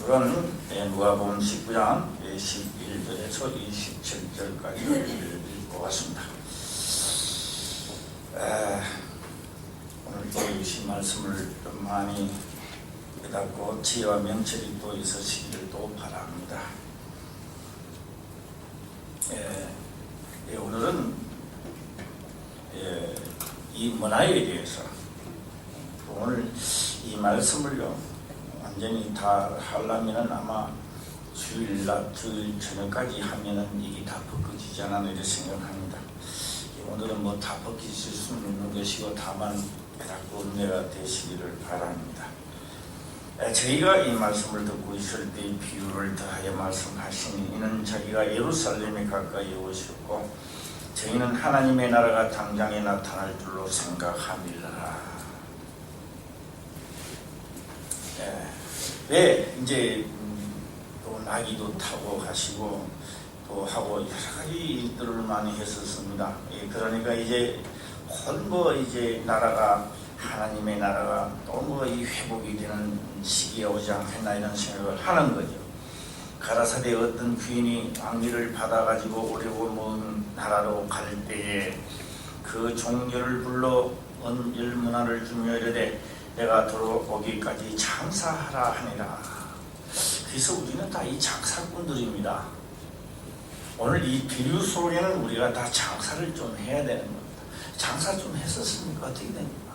오늘은 누가복음 19장 11절에서 27절까지 읽고 왔습니다. 오늘 또 주신 말씀을 좀 많이 깨닫고 지혜와 명철이 또 있으시기를 또 바랍니다. 오늘은 이 문화에 대해서 오늘 이 말씀을요 완전히 다 하려면은 아마 주일 저녁까지 하면은 이게 다 벗겨지지 않나 이렇게 생각합니다. 오늘은 뭐 다 벗겨질 수 있는 것이고 다만 깨닫고 은혜가 되시기를 바랍니다. 저희가 이 말씀을 듣고 있을 때 비유를 더하여 말씀하시니 이는 자기가 예루살렘에 가까이 오셨고 저희는 하나님의 나라가 당장에 나타날 줄로 생각함이라. 왜 이제 또 나귀도 타고 가시고 또 하고 여러 가지 일들을 많이 했었습니다. 그러니까 이제 곧 이제 나라가 하나님의 나라가 또 이 회복이 되는 시기가 오지 않겠나 이런 생각을 하는 거죠. 가라사대 어떤 귀인이 왕위를 받아가지고 오려고 먼 나라로 갈 때에 그 종려를 불러 열문화를 주며 이르되 내가 돌아오기까지 장사하라 하니라. 그래서 우리는 다 이 장사꾼들입니다. 오늘 이 비유 속에는 우리가 다 장사를 좀 해야 되는 겁니다. 장사 좀 했었습니까? 어떻게 됩니까?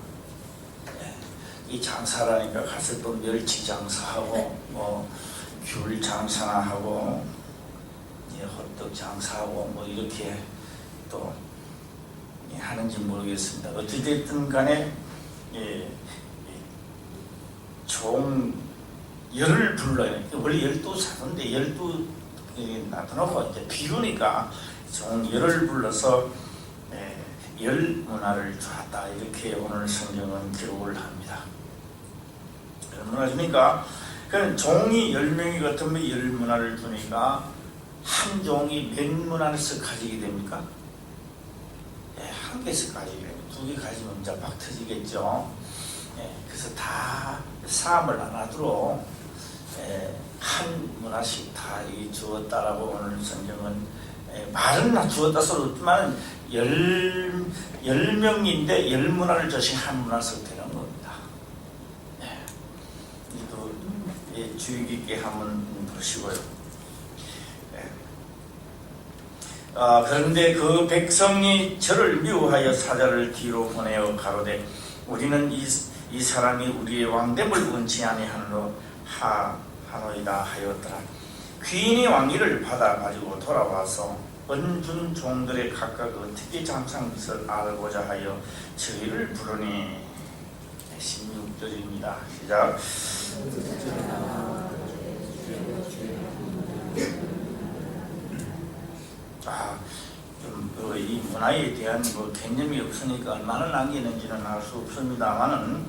이 장사라니까 가서 또 멸치 장사하고 귤 장사나 하고 호떡 장사하고 이렇게 또 하는지 모르겠습니다. 어찌됐든 간에 종 열을 불러요. 원래 12사도인데 12 놔둬놓고 이제 비유니까 종 열을 불러서 열 문화를 주었다. 이렇게 오늘 성경은 기록을 합니다. 열 문화 주니까 그럼 종이 10명이 같으면 열 문화를 주니까 한 종이 몇 문화를 가지게 됩니까? 한 개씩 가지게 됩니다. 2개 가지면 이제 막 터지겠죠. 그래서 다 사람을 하나두로 한 문화씩 다 주었다라고 오늘 성경은 말은 주었다 소리 없지만 10명인데 10문화를 주신 한 문화씩 되는 겁니다. 이도 주의 깊게 한번 보시고요. 그런데 그 백성이 저를 미워하여 사자를 뒤로 보내어 가로되 우리는 이 사람이 우리의 왕됨을 원치 아니하노이다 하였더라. 귀인이 왕위를 받아 가지고 돌아와서 은준 종들의 각각 어떻게 장사한 것을 알고자 하여 저희를 부르니 16절입니다. 시작. 이 문화에 대한 개념이 없으니까 얼마나 남기는지는 알 수 없습니다만은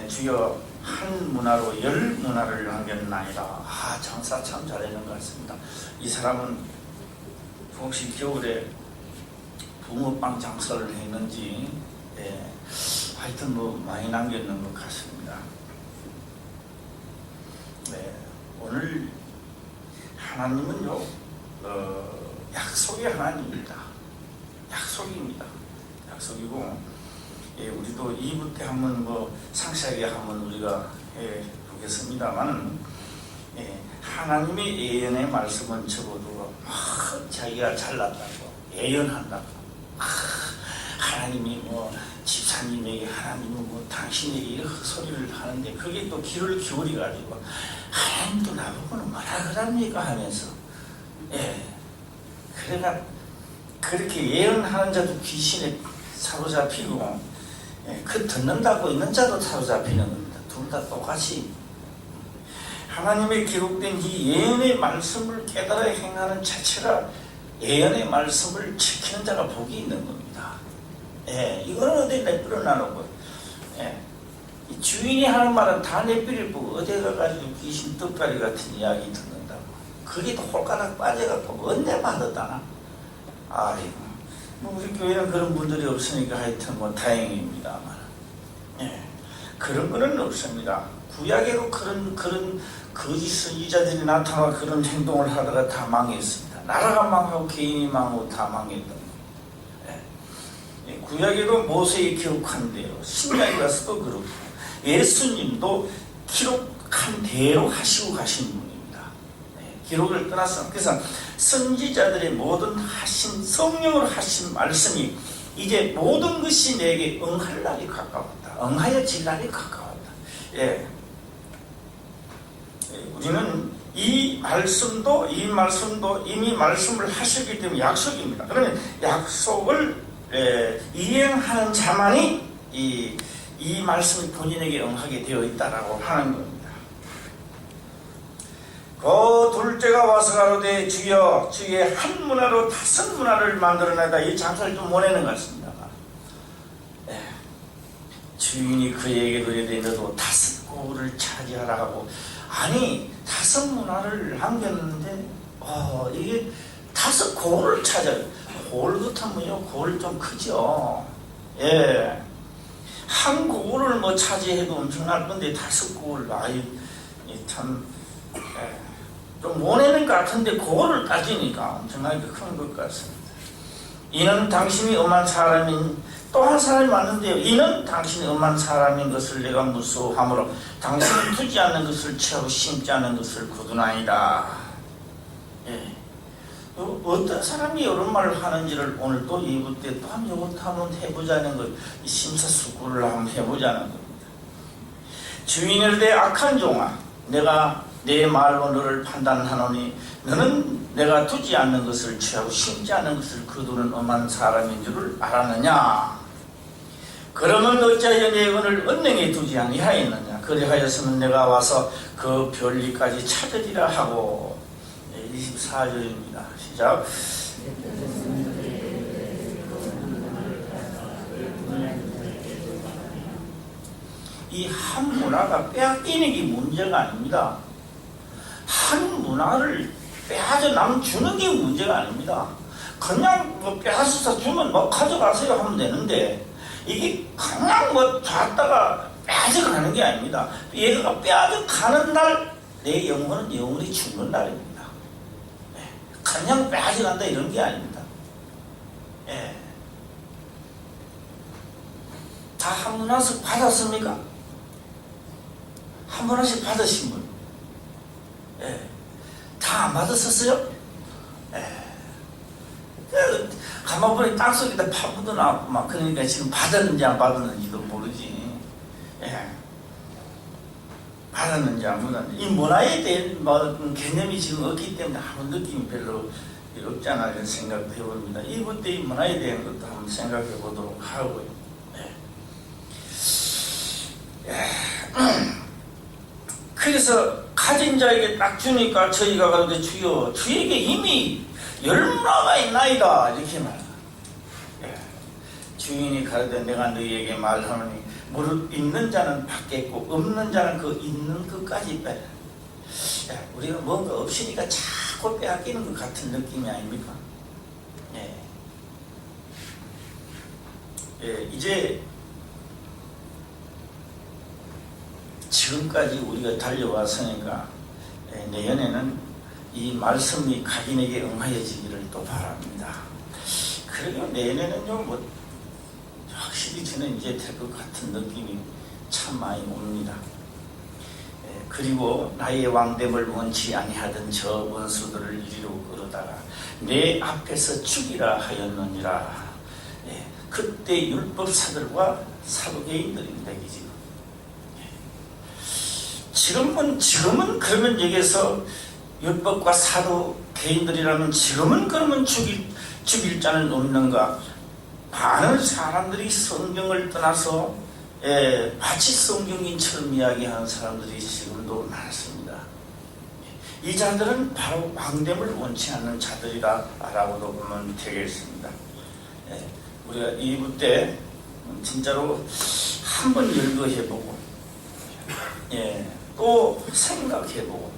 주여 한 문화로 열 문화를 남겼나이다. 장사 참 잘하는 것 같습니다. 이 사람은 혹시 겨울에 붕어빵 장사를 했는지 하여튼 많이 남겼는 것 같습니다. 오늘 하나님은요 약속의 하나님입니다. 약속입니다. 약속이고 우리도 2부 때 한번 상세하게 한번 우리가 해보겠습니다만 하나님의 예언의 말씀은 적어도 자기가 잘났다고 예언한다고 하나님이 집사님에게 하나님은 당신에게 이렇게 소리를 하는데 그게 또 귀를 기울여 가지고 하나님도 나보고는 뭐라 그럽니까 하면서 그래가 그렇게 예언하는 자도 귀신에 사로잡히고 그 듣는다고 있는 자도 사로잡히는 겁니다. 둘 다 똑같이 하나님의 기록된 이 예언의 말씀을 깨달아 행하는 자체가 예언의 말씀을 지키는 자가 복이 있는 겁니다. 이거는 어디 내버려 놔놓고 이 주인이 하는 말은 다 내버려 보고 어디 가가지고 귀신 떡다리 같은 이야기 듣는다고 그게 또 홀가닥 빠져갖고 은혜 받았다나 우리 교회는 그런 분들이 없으니까 하여튼 다행입니다만 그런 거는 없습니다. 구약에도 그런 거짓 선지자들이 나타나 그런 행동을 하다가 다 망했습니다. 나라가 망하고 개인이 망하고 다 망했던 거예요. 구약에도 모세에 기록한 대로, 신약에 가서도 그렇고, 예수님도 기록한 대로 하시고 가신 분입니다. 기록을 떠나서, 그래서 선지자들의 모든 하신, 성령으로 하신 말씀이 이제 모든 것이 내게 응할 날이 가까웠다. 응하여질 날이 가까웠다. 우리는 이 말씀도 이미 말씀을 하셨기 때문에 약속입니다. 그러면 약속을 이행하는 자만이 이 말씀이 본인에게 응하게 되어 있다라고 하는 겁니다. 그 둘째가 와서 가로되 주여 주의 한 문화로 다섯 문화를 만들어내다. 이 장사를 좀 보내는 것 같습니다. 주인이 그에게 그러되 너도 다섯 고을을 차지하라 하고, 아니 다섯 문화를 남겼는데 이게 다섯 고을을 차지하라. 고을 같으면요, 고을 좀 크죠. 한 고을을 뭐 차지해도 엄청날 건데 다섯 고을, 참 좀 모내는 것 같은데 고을을 따지니까 엄청나게 큰 것 같습니다. 이는 당신이 엄한 사람인, 또 한 사람이 왔는데요. 이는 당신이 엄한 사람인 것을 내가 무서워하므로 당신이 두지 않는 것을 취하고 심지 않는 것을 거두나이다. 어떤 사람이 이런 말을 하는지를 오늘 또 2부 때 또 한번 해보자는 것, 심사숙고를 한번 해보자는 겁니다. 주인을 대 악한 종아, 내가 내 말로 너를 판단하노니 너는 내가 두지 않는 것을 취하고 심지 않는 것을 거두는 엄한 사람인 줄을 알았느냐? 그러면 어찌하여 내 은을 언능에 두지 아니하였느냐? 그리하여서는 내가 와서 그 별리까지 찾으리라 하고. 24절입니다. 시작. 이 한 문화가 빼앗기는 게 문제가 아닙니다. 한 문화를 빼앗아 남 주는 게 문제가 아닙니다. 그냥 뭐 빼앗아서 주면 뭐 가져가세요 하면 되는데, 이게 그냥 뭐 줬다가 빼앗아가는 게 아닙니다. 얘가 빼앗아가는 날 내 영혼은 영원히 죽는 날입니다. 그냥 빼앗아간다 이런 게 아닙니다. 다 한 문화씩 받았습니까? 한 문화씩 받으신 분? 다 안 받았었어요? 가만 보니 땅속에다 파묻어 놨고 막, 그러니까 지금 받았는지 안 받았는지도 모르지. 받았는지 안 받았는지. 이 문화에 대한 개념이 지금 없기 때문에 아무 느낌이 별로 없지 않아 이런 생각도 해봅니다. 이번 때 이 문화에 대한 것도 한번 생각해 보도록 하고요. 그래서 가진 자에게 딱 주니까 저희가 가로되 주여 주에게 이미 열 문화가 있나이다 이렇게 말합니다. 주인이 가로되 내가 너희에게 말하노니 무릇 있는 자는 받겠고 없는 자는 그 있는 것까지 빼라. 우리가 뭔가 없으니까 자꾸 빼앗기는 것 같은 느낌이 아닙니까? 이제 지금까지 우리가 달려왔으니까 내년에는 이 말씀이 각인에게 응하여지기를 또 바랍니다. 그리고 내년에는요, 뭐 확실히 저는 이제 될 것 같은 느낌이 참 많이 옵니다. 그리고 나의 왕됨을 원치 아니하던 저 원수들을 이리로 끌어다가 내 앞에서 죽이라 하였느니라. 그때 율법사들과 사도개인들입니다. 지금은 그러면 여기서 율법과 사도개인들이라면 지금은 그러면 죽일 자는 없는가? 많은 사람들이 성경을 떠나서 마치 성경인처럼 이야기하는 사람들이 지금도 많습니다. 이 자들은 바로 왕됨을 원치 않는 자들이라고도 보면 되겠습니다. 우리가 2부 때 진짜로 한번 열거해보고 또 생각해보고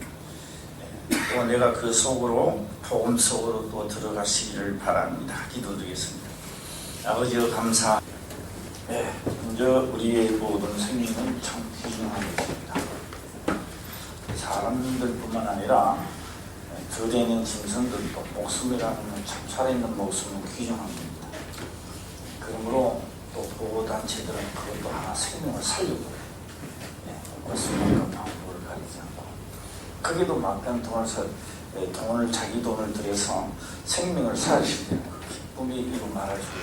또 내가 그 속으로 복음 속으로 또 들어가시기를 바랍니다. 기도드리겠습니다. 아버지여 감사. 먼저 우리의 모든 생명은 참 귀중하겠습니다. 사람들뿐만 아니라 들에 있는 짐승들도 목숨이라는 참 살아있는 목숨은 귀중한 겁니다. 그러므로 또 보호단체들은 그것도 하나 생명을 살려버려요. 목숨만큼 방법을 가리지 않고 거기도 막간 돈을 자기 돈을 들여서 생명을 살리실 때는 그 기쁨이 이루 말할 수 있어요.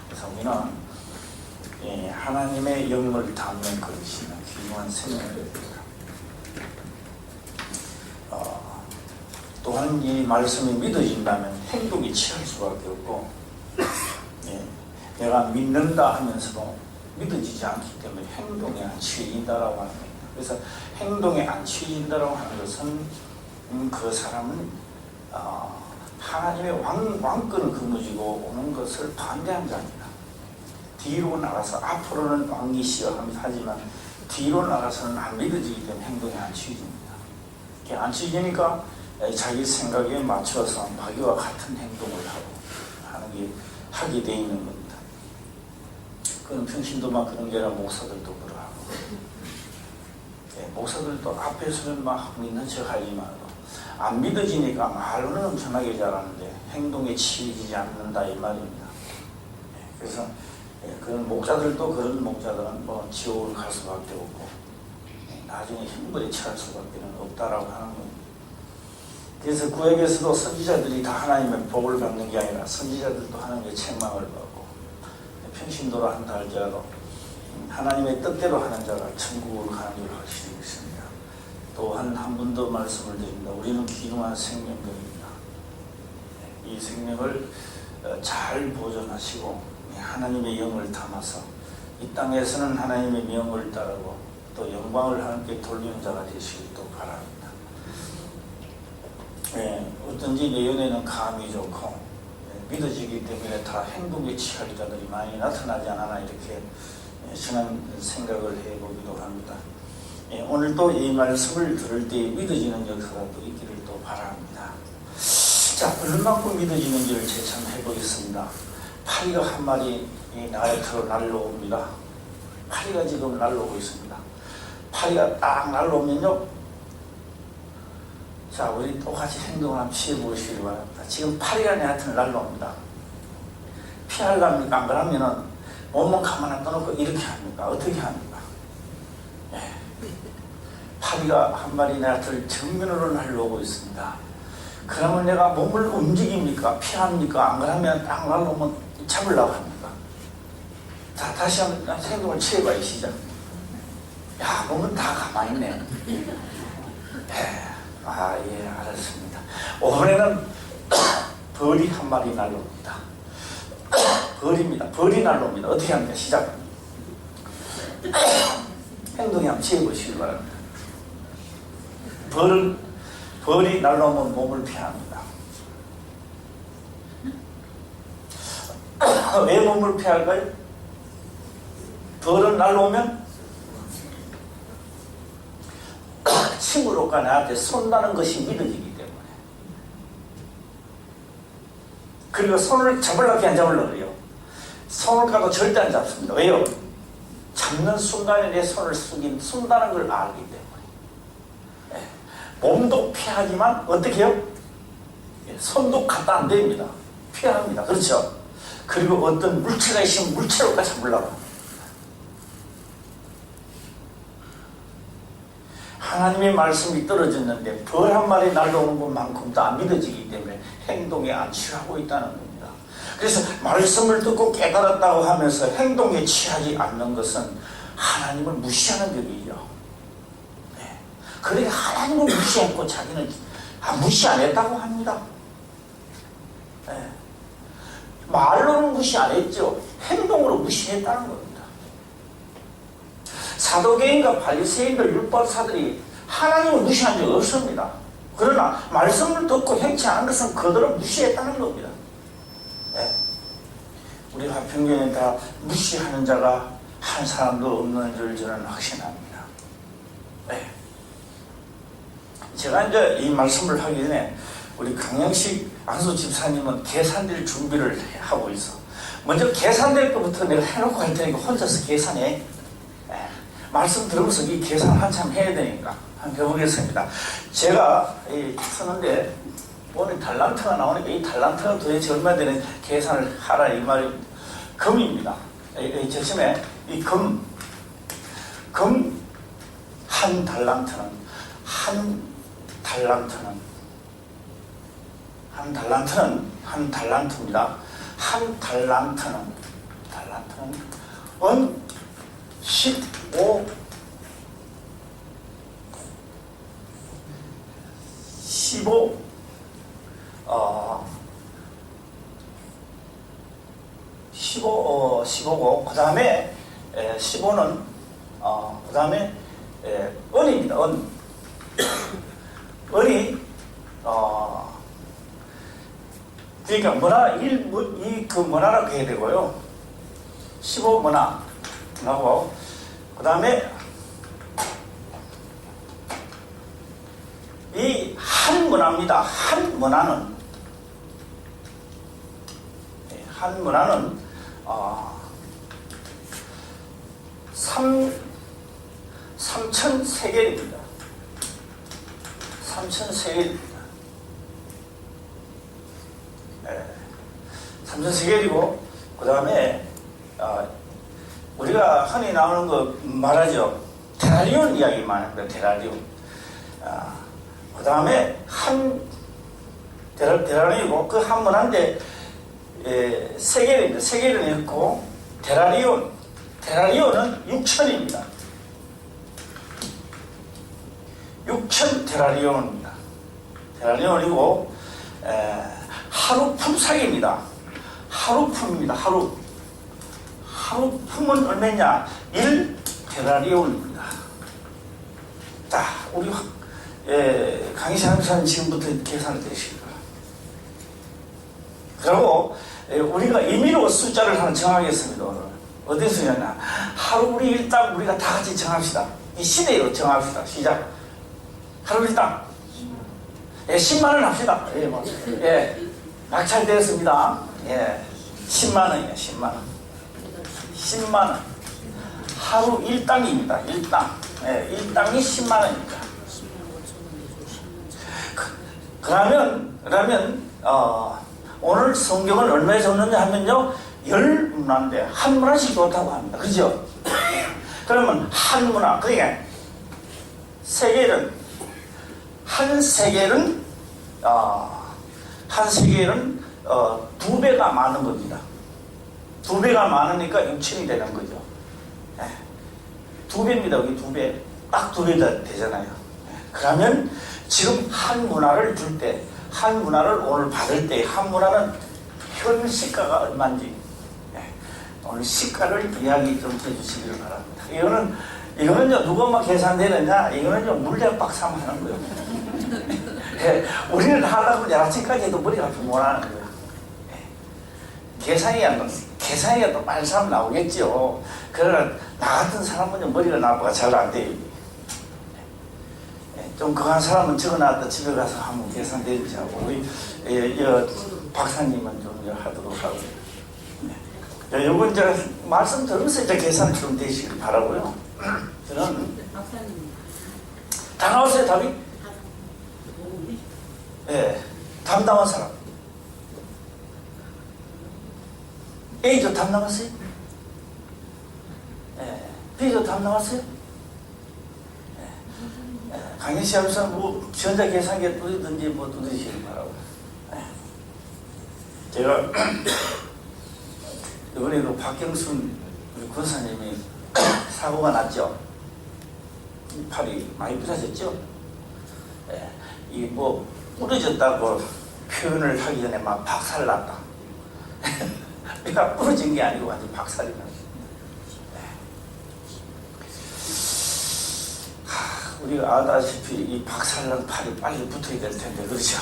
그래서 우리는 하나님의 영을 담는 그릇이나 귀중한 생명을 드립니다. 또한 이 말씀이 믿어진다면 행동이 취할 수밖에 없고, 내가 믿는다 하면서도 믿어지지 않기 때문에 행동이 안 취해진다라고 하는 겁니다. 그래서 행동이 안 취해진다라고 하는 것은 그 사람은 하나님의 왕권을 거머쥐고 오는 것을 반대한 자입니다. 뒤로 나가서 앞으로는 왕이시여 하지만 뒤로 나가서는 안 믿어지기 때문에 행동이 안 취해집니다. 안 취해지니까 자기 생각에 맞춰서 마귀와 같은 행동을 하게 돼 있는 겁니다. 그건 평신도만 그런 게 아니라 목사들도 그러하고, 목사들도 앞에서는 막 믿는 척 하지만 안 믿어지니까 말로는 엄청나게 잘하는데 행동에 취해지지 않는다 이 말입니다. 그래서 그런 목자들도 그런 목자들은 지옥을 갈 수밖에 없고 나중에 형벌에 처할 수밖에 없다라고 하는 겁니다. 그래서 구약에서도 선지자들이 다 하나님의 복을 받는 게 아니라 선지자들도 하나님의 책망을 받고, 평신도로 한다 할지라도 하나님의 뜻대로 하는 자가 천국으로 가는 줄 확실히 있습니다. 또한 한 번 더 말씀을 드립니다. 우리는 귀중한 생명들입니다. 이 생명을 잘 보존하시고 하나님의 영을 담아서 이 땅에서는 하나님의 명을 따르고 또 영광을 하나님께 돌리는 자가 되시길 또 바랍니다. 어쩐지 내 연애는 감이 좋고 믿어지기 때문에 다 행동에 취할 자들이 많이 나타나지 않나 이렇게 저는 생각을 해보기도 합니다. 오늘도 이 말씀을 들을 때 믿어지는 역사가 또 있기를 또 바랍니다. 자, 얼마만큼 믿어지는지를 재참해 보겠습니다. 파리가 한 마리 나이트로 날라옵니다. 파리가 지금 날라오고 있습니다. 파리가 딱 날라오면요, 자, 우리 똑같이 행동을 한번 취해보시기 바랍니다. 지금 파리가 내한테 날라옵니다. 피하려합니까? 안 그러면은 몸은 가만히 떠놓고 이렇게 합니까? 어떻게 합니까? 파리가 한 마리 내한테 정면으로 날라오고 있습니다. 그러면 내가 몸을 움직입니까? 피합니까? 안 그러면 딱 날라오면 잡으려고 합니까? 자, 다시 한번 행동을 취해봐요. 시작. 야, 몸은 다 가만히 있네. 예, 알았습니다. 이번에는 벌이 한 마리 날라옵니다. 벌입니다. 벌이 날라옵니다. 어떻게 합니까? 시작. 행동이 한번 취해보시기 바랍니다. 벌이 날라오면 몸을 피합니다. 왜 몸을 피할까요? 벌은 날라오면 친구로가 나한테 쏜다는 것이 믿어지기 때문에. 그리고 손을 잡으려고 안 잡으려고 그래요. 손을 가도 절대 안 잡습니다. 왜요? 잡는 순간에 내 손을 쏜다는 걸 알기 때문에. 몸도 피하지만 어떻게 해요? 손도 갖다 안 됩니다. 피합니다. 그렇죠? 그리고 어떤 물체가 있으면 물체로가 잡으려고 합니다. 하나님의 말씀이 떨어졌는데 벌 한 마리 날라오는 것만큼도 안 믿어지기 때문에 행동에 안 취하고 있다는 겁니다. 그래서 말씀을 듣고 깨달았다고 하면서 행동에 취하지 않는 것은 하나님을 무시하는 격이죠. 그러니까 하나님을 무시했고 자기는 무시 안 했다고 합니다. 말로는 무시 안 했죠. 행동으로 무시했다는 겁니다. 사도계인과 바리새인들 율법사들이 하나님을 무시한 적 없습니다. 그러나 말씀을 듣고 행치 않은 것은 그들을 무시했다는 겁니다. 우리 화평교회는 다 무시하는 자가 한 사람도 없는 줄 저는 확신합니다. 제가 이제 이 말씀을 하기 전에 우리 강영식 안수 집사님은 계산될 준비를 하고 있어. 먼저 계산될 것부터 내가 해놓고 할 테니까 혼자서 계산해. 말씀 들으면서 이 계산 한참 해야 되니까 한번 해보겠습니다. 제가 쓰는데 오늘 달란트가 나오니까 이 달란트가 도대체 얼마 되는 계산을 하라 이 말입니다. 금입니다. 저심에 이 금 한 달란트는 한 달란트입니다. 한 달란트는 은 15 15고 그 다음에 15는 그 다음에 은입니다. 은이 그러니까 문화 그 문화라고 해야 되고요. 15 문화하고 그 다음에 이 한 문화입니다. 한 문화는 3,000세겔입니다. 3,000세겔입니다. 3,000세겔이고 그 다음에 우리가 흔히 나오는 거 말하죠. 테라리온 이야기 많이 합니다. 테라리온. 그 다음에 테라리온이고 그 한 문화인데 세겔입니다. 세겔은 있고 테라리온은 6,000입니다. 6,000 테라리온입니다. 테라리온이고 하루 품삯입니다. 하루 품입니다. 하루 품은 얼마냐? 1 테라리온입니다. 자, 우리 강의실 항상 지금부터 계산을 드리십니다. 그리고 우리가 임의로 숫자를 하나 정하겠습니다. 오늘 어디서 정하냐? 하루 우리 일당 우리가 다 같이 정합시다. 이 시대로 정합시다. 시작. 하루 일당 10만원 합시다. 낙찰되었습니다. 10만원이에요. 10만원 하루 일당입니다. 일당이 10만원입니다. 그러면 오늘 성경을 얼마에 줬느냐 하면요 10문화인데 한 문화씩 좋다고 합니다. 그죠? 그러면 한 문화 그러니까 세겔은 한 세겔은 2배가 많은 겁니다. 2배가 많으니까 6천이 되는 거죠. 2배입니다. 여기 2배. 딱 2배 되잖아요. 그러면 지금 한 문화를 줄 때, 한 문화를 오늘 받을 때, 한 문화는 현 시가가 얼마인지 오늘 시가를 이야기 좀 해주시기를 바랍니다. 이거는요 누가만 계산되느냐? 이거는요 물리학 박사만 하는 거예요. 우리는 하려고 아침까지 해도 머리가 못 하는 거예요. 계산이야 또 많은 사람 나오겠죠. 그러나 나 같은 사람은 머리가 나빠가 잘 안 돼요. 좀 그한 사람은 적어놨다 집에 가서 한번 계산되지 하고 우리 박사님은 좀 하도록 하고 요건 제가 말씀 들으면서 이제 계산 좀 되시길 바라고요. 저는 다 나왔어요 답이? 답 나온 사람 A조 답 나왔어요? B조 답 나왔어요? 강의시 하면서 뭐 전자계산기에 뚫리든지 뭐 뚫리시길 바라고. 제가 이번에도 박경순 우리 군사님이 사고가 났죠. 팔이 많이 부서졌죠. 이 뭐 부러졌다고 표현을 하기 전에 막 박살났다. 그러니까 부러진 게 아니고 완전 박살이 났어요. 우리가 아다시피 이 박살난 팔이 빨리 붙어야 될 텐데 그렇죠?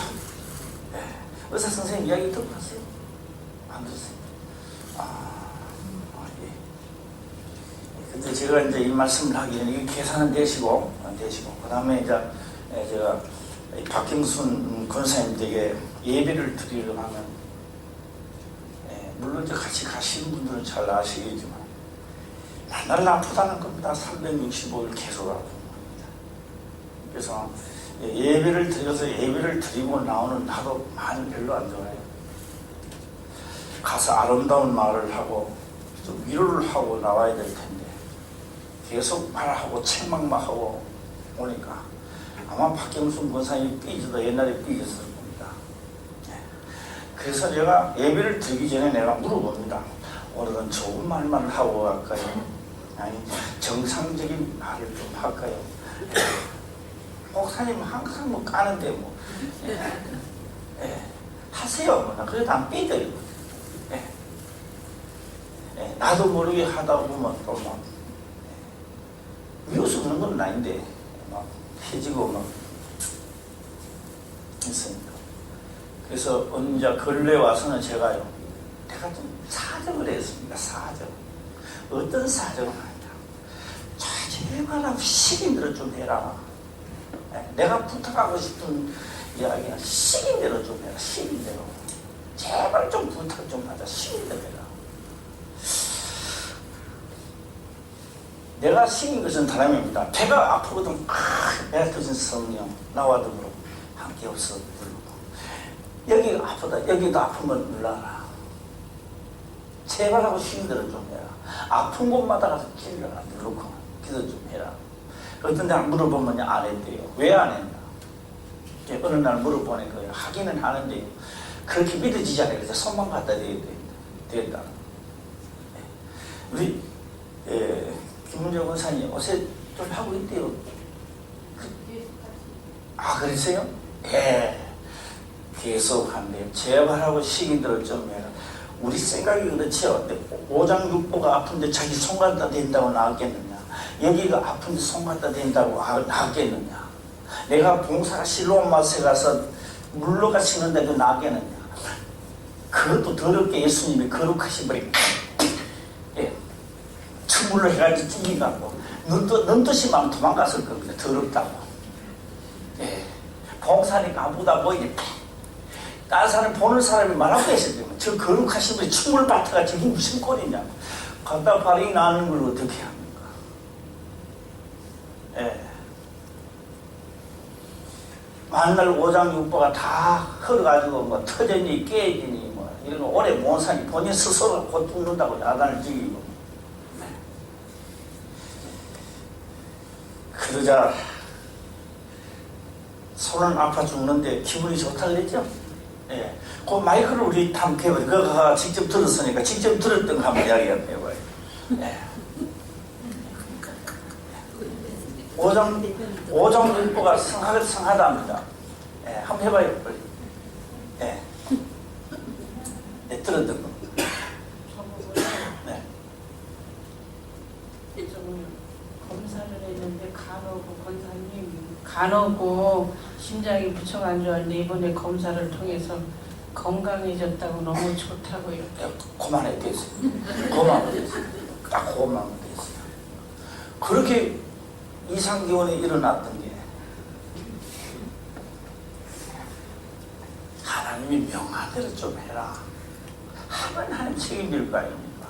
의사 선생님 이야기 들어봤어요? 안 들었어요? 근데 제가 이제 이 말씀을 하기 전에 이게 계산은 되시고 그 다음에 이제 제가 박경순 권사님에게 예배를 드리려고 하면 물론 이제 같이 가시는 분들은 잘 아시겠지만 날 아프다는 겁니다. 365일 계속 아픈 겁니다. 그래서 예배를 드려서 예배를 드리고 나오는 나도 마음이 별로 안 좋아요. 가서 아름다운 말을 하고 좀 위로를 하고 나와야 될 텐데 계속 말하고 책망만 하고 오니까 아마 박경순 권사님이 삐져도 옛날에 삐졌을 겁니다. 그래서 제가 예배를 드리기 전에 내가 물어봅니다. 오늘은 좋은 말만 하고 갈까요? 아니 정상적인 말을 좀 할까요? 목사님 항상 뭐 까는데 뭐 하세요. 뭐. 나 그래도 안 삐져요. 나도 모르게 하다 보면 또 막 미워서 그런 건 아닌데 막 해지고 막 있으니까. 그래서 언제 근래 와서는 제가요, 내가 좀 사정을 했습니다. 사정. 어떤 사정은 아니다. 자, 제발 시킨 대로 좀 해라. 내가 부탁하고 싶은 이야기는 시킨 대로 좀 해라. 시킨 대로. 제발 좀 부탁 좀 하자. 시킨 대로 해라. 내가 시킨 것은 다름입니다. 배가 아프거든. 배가 터진 성령 나와 더불어 함께 없어 부르고, 여기가 아프다. 여기도 아프면 눌러라. 제발 하고 시킨 대로 좀 해라. 아픈 곳마다 가서 찔러라. 누르고 기도 좀 해라. 어떤 날 물어보면 안 했대요. 왜 안 했나? 어느 날 물어보니까 하기는 하는데요, 그렇게 믿어지지 않아요. 그래서 손만 갖다 대야 된다. 우리 김문정 권사님 요새 좀 하고 있대요. 아, 그랬어요? 예. 계속 한대요. 제발 하고 시킨 대로 좀 해라. 우리 생각이 그렇죠. 오장육부가 아픈데 자기 손 갖다 댄다고 나았겠느냐? 여기가 아픈데 손 갖다 댄다고 나았겠느냐? 내가 봉사가 실로암 마스에 가서 물로가 치는데도 나았겠느냐? 그것도 더럽게 예수님이 거룩하신 분이 추물로 해가지고 찔리갖고 눈 뜻이면 도망갔을 겁니다. 더럽다고. 봉사니까 아무다 보이니 다른 사람 보는 사람이 말하고 계실 때면 저 거룩하신 분이 추물밭에가 저게 무슨 꼴이냐고. 갖다 발이 나는 걸 어떻게 합니까? 만날 오장육부가 다 흘러가지고 뭐 터졌니 깨지니 뭐 이런 거 오래 못 사니 본인 스스로가 곧 죽는다고 야단을 지기고. 그러자 손은 아파 죽는데 기분이 좋다 그랬죠? 그 마이크를 우리 한번 해봐요. 그거 직접 들었으니까 직접 들었던 거 한번 이야기 한번 해봐요. 오정일보가 성하답니다. 한번 해봐요. 빨리. 들었던 거. 검사를 했는데 간호고 심장이 무척 안 좋았는데 이번에 검사를 통해서 건강해졌다고 너무 좋다고 이렇게. 그만해 됐어요. 그만하면 됐어요. 딱 그만하면 됐어요. 그렇게 이상기원이 일어났던 게 하나님이 명한 대로 좀 해라. 하면 하나님 책임질 거 아닙니까?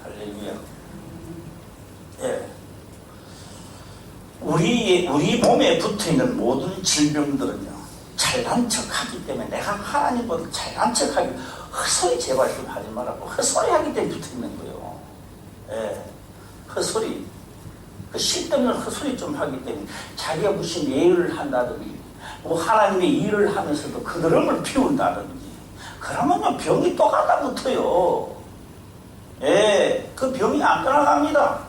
할렐루야. 우리 몸에 붙어있는 모든 질병들은요, 잘난 척하기 때문에, 내가 하나님보다 잘난 척하기, 헛소리 제발 좀 하지 말라고. 헛소리 하기 때문에 붙어있는 거예요. 헛소리. 그 쓸데없는 헛소리 좀 하기 때문에 자기가 무슨 예의를 한다든지 뭐 하나님의 일을 하면서도 그드름을 피운다든지 그러면요 병이 또 가다 붙어요. 그 병이 안 떠나갑니다.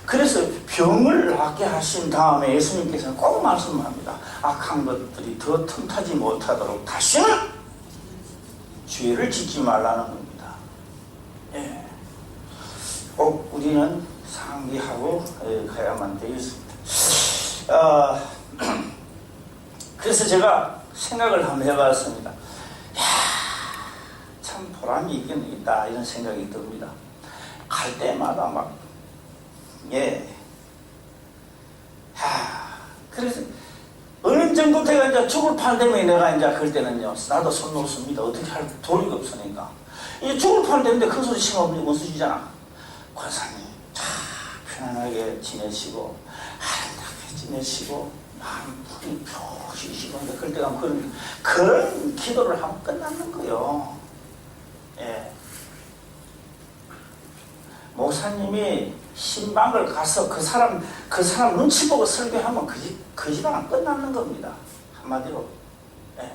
그래서 병을 낫게 하신 다음에 예수님께서는 꼭 말씀합니다. 악한 것들이 더 틈타지 못하도록 다시는 죄를 짓지 말라는 겁니다. 꼭 우리는 상기하고 가야만 되겠습니다. 그래서 제가 생각을 한번 해봤습니다. 참 보람이 있다 이런 생각이 듭니다. 갈 때마다 막 그래서 어느 정도 돼가 이제 죽을 판되면 내가 이제 그럴 때는요, 나도 손 놓습니다. 어떻게 할 도리가 없으니까. 이제 죽을 판되는데 큰 소리 치면 없는 원수지잖아. 권사님, 참 편안하게 지내시고 아름답게 지내시고 마음 푹 쉬시고 그럴 때 가면 그런 기도를 하면 끝나는 거예요. 예. 목사님이 신방을 가서 그 사람 눈치 보고 설교하면 그 시간 끝나는 겁니다. 한마디로. 예.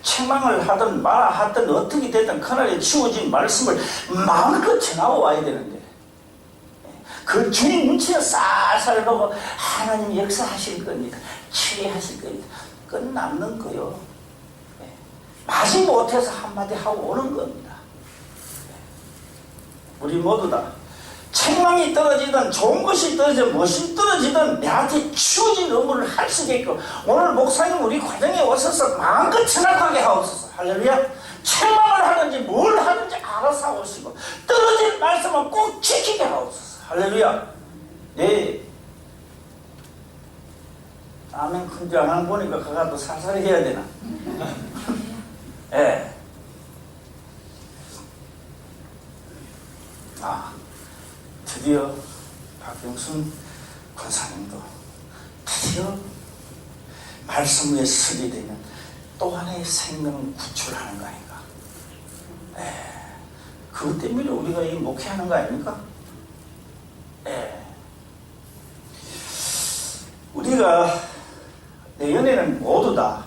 책망을 하든 말하든 어떻게 됐든 그날에 주어진 말씀을 마음껏 전하고 와야 되는데 그 주님 눈치를 쌀쌀 보고 하나님 역사하실 겁니다. 치료하실 겁니다. 끝남는 거요. 예. 마지 못해서 한마디 하고 오는 겁니다. 우리 모두 다 책망이 떨어지든 좋은 것이 떨어지든 무엇이 떨어지든 내한테 주어진 업무를 할 수 있게끔 오늘 목사님 우리 과정에 오셔서 마음껏 전학하게 하옵소서. 할렐루야. 책망을 하든지 뭘 하든지 알아서 하옵시고 떨어진 말씀은 꼭 지키게 하옵소서. 할렐루야. 네. 아멘 큰줄 안 하는 보니까 그가 또 살살 해야 되나. 예. 네. 드디어 박병순 권사님도 드디어 말씀 위에 서게 되면 또 하나의 생명을 구출하는 거 아닌가. 그것 때문에 우리가 이 목회하는 거 아닙니까? 우리가 내년에는 모두 다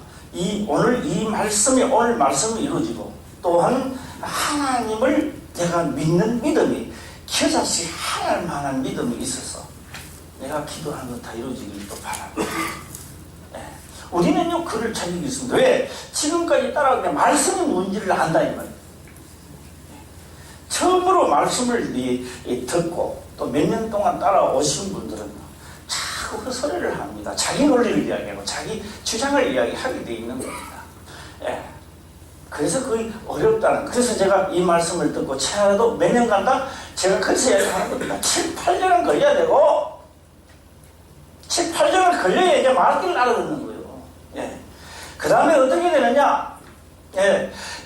오늘 말씀이 이루어지고 또한 하나님을 내가 믿는 믿음이 겨자씨 하나님 만한 믿음이 있어서 내가 기도하는 것 다 이루어지길 또 바랍니다. 우리는요 그를 찾고 있습니다. 왜? 지금까지 따라오는데 말씀이 뭔지를 안다 이 말이에요. 처음으로 말씀을 듣고 또 몇 년 동안 따라오신 분들은 자꾸 그 소리를 합니다. 자기 논리를 이야기하고 자기 주장을 이야기하게 돼 있는 겁니다. 그래서 그게 어렵다는. 그래서 제가 이 말씀을 듣고 최하도 몇 년 간다? 제가 그래서 얘기하는 겁니다. 7, 8년은 걸려야 되고 7, 8년을 걸려야 이제 말귀를 알아듣는 거예요. 그 다음에 어떻게 되느냐?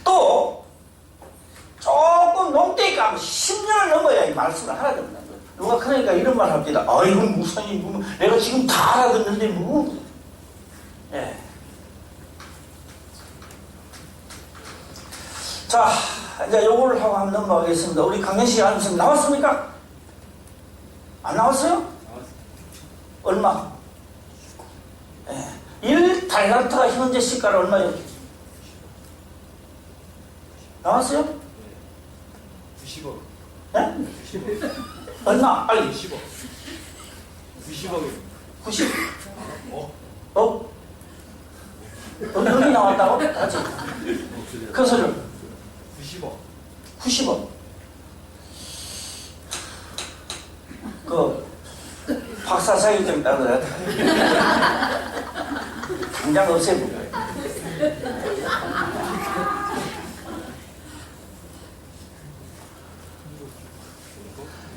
또 조금 농대에 가면 10년을 넘어야 이 말씀을 알아듣는 거예요. 누가 그러니까 이런 말 합니다. 아이고 목사님 내가 지금 다 알아듣는데 뭐. 자, 이제 요거를 하고 한번 넘어가겠습니다. 우리 강현씨 안승 나왔습니까? 안 나왔어요? 얼마? 1달란트가 현재 시가는 얼마예요? 나왔어요? 90억. 네? 얼마? 빨리. 90억. 90억이요. 90? 얼마 나왔다고? 맞지? 그 소리를. 90억. 90억. 그 박사 자격증 따더라. 당장 없애고.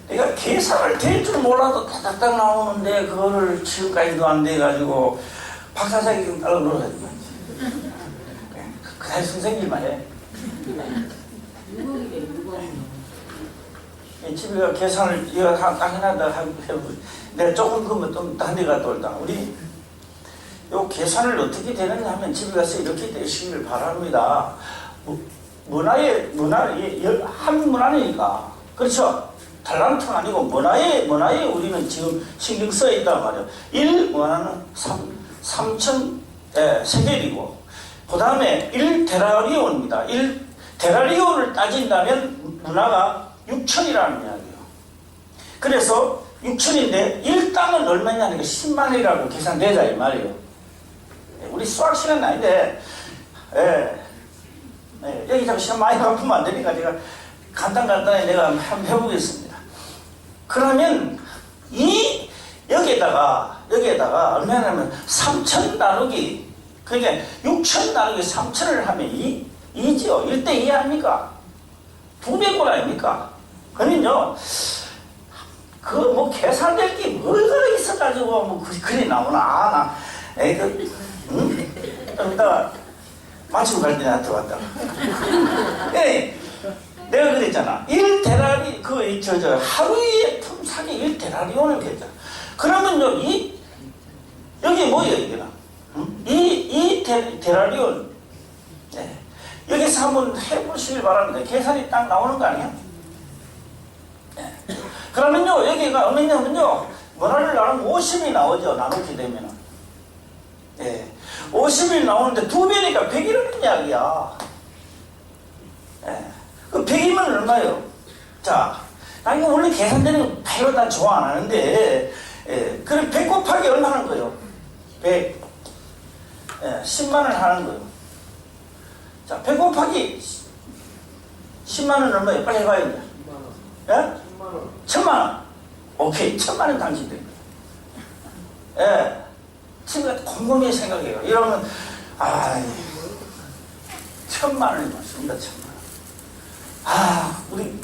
내가 계산을 될 줄 몰라도 딱딱 나오는데 그거를 지금까지도 안 돼가지고 박사 자격증 따러 놀아야지. 그날 선생님만 해. 집에 가 계산을 이거 딱 해놨다 하고 내가 조금 그러면 좀 딴 데 갔다 올다. 우리 요 계산을 어떻게 되느냐 하면 집에 가서 이렇게 되시길 바랍니다. 문화의 한 문화니까. 그렇죠? 달란트가 아니고 문화에 우리는 지금 신경 써 있단 말이에요. 1 문화는 3천 세겔이고 그 다음에 1데나리온입니다. 1데나리온을 따진다면 문화가 6천이라는 이야기예요. 그래서 6천인데 1땅은 얼마냐니까 10만이라고 계산되자 이 말이에요. 우리 수학 시간은 아닌데 여기 자꾸 시간 많이 바쁘면 안 되니까 제가 간단하게 내가 한번 해보겠습니다. 그러면 여기에다가 얼마냐면 3천 나누기 그러니까 6천 나누기 3천을 하면 2죠. 1대2 아닙니까? 2배꼴 아닙니까? 그러면요 그 뭐 계산될 게 뭐가 있어가지고 뭐 그리 나오나 좀 이따가 마치고 갈 때 나한테 왔다. 내가 그랬잖아. 1데나리, 하루에 품삯이 1데나리온을 그랬잖아. 그러면요, 여기 뭐예요, 이게나? 응? 이 데나리온. 네. 여기서 한번 해보시길 바랍니다. 계산이 딱 나오는 거 아니야? 네. 그러면요, 여기가 얼마냐면요, 뭐라를 나누면 50이 나오죠, 나누게 되면은. 예. 50이 나오는데 2배니까 100이라는 이야기야. 예. 그 100이면 얼마예요? 자, 나 이거 원래 계산되는 거 별로 다 좋아 안 하는데, 예. 그럼 100 곱하기 얼마 하는 거예요? 100. 예. 10만원 하는 거예요. 자, 100 곱하기 10만원 얼마예요? 빨리 해봐야 돼. 10만원. 예? 1000만원. 오케이. 1000만원 당신 됩니다. 예. 친구가 곰곰이 생각해요. 이러면, 1000만원이 맞습니다, 1000만원. 우리,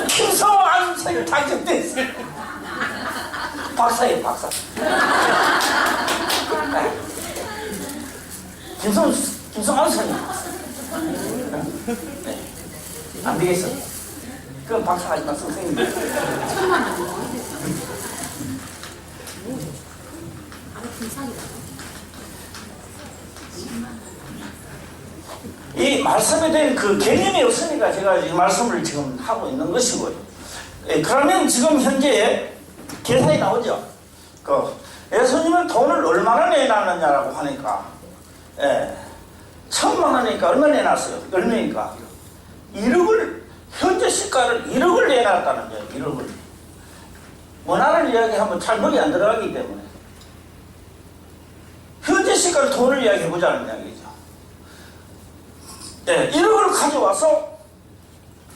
김성호 안선생님 당첨됐어요. 박사예요, 박사. 김성호 안선생님. 네. 안 되겠어. 그건 박사 하지 마, 선생님. 이 말씀에 대한 그 개념이 없으니까 제가 이 말씀을 지금 하고 있는 것이고요. 예, 그러면 지금 현재 계산이 나오죠. 예수님은 돈을 얼마나 내놨느냐라고 하니까, 1000만원이니까 얼마 내놨어요? 얼마니까? 1억을, 현재 시가를 1억을 내놨다는 거예요. 1억을. 원화를 이야기하면 잘 머리 안 들어가기 때문에. 현재 시가를 돈을 이야기해보자는 이야기죠. 네, 1억을 가져와서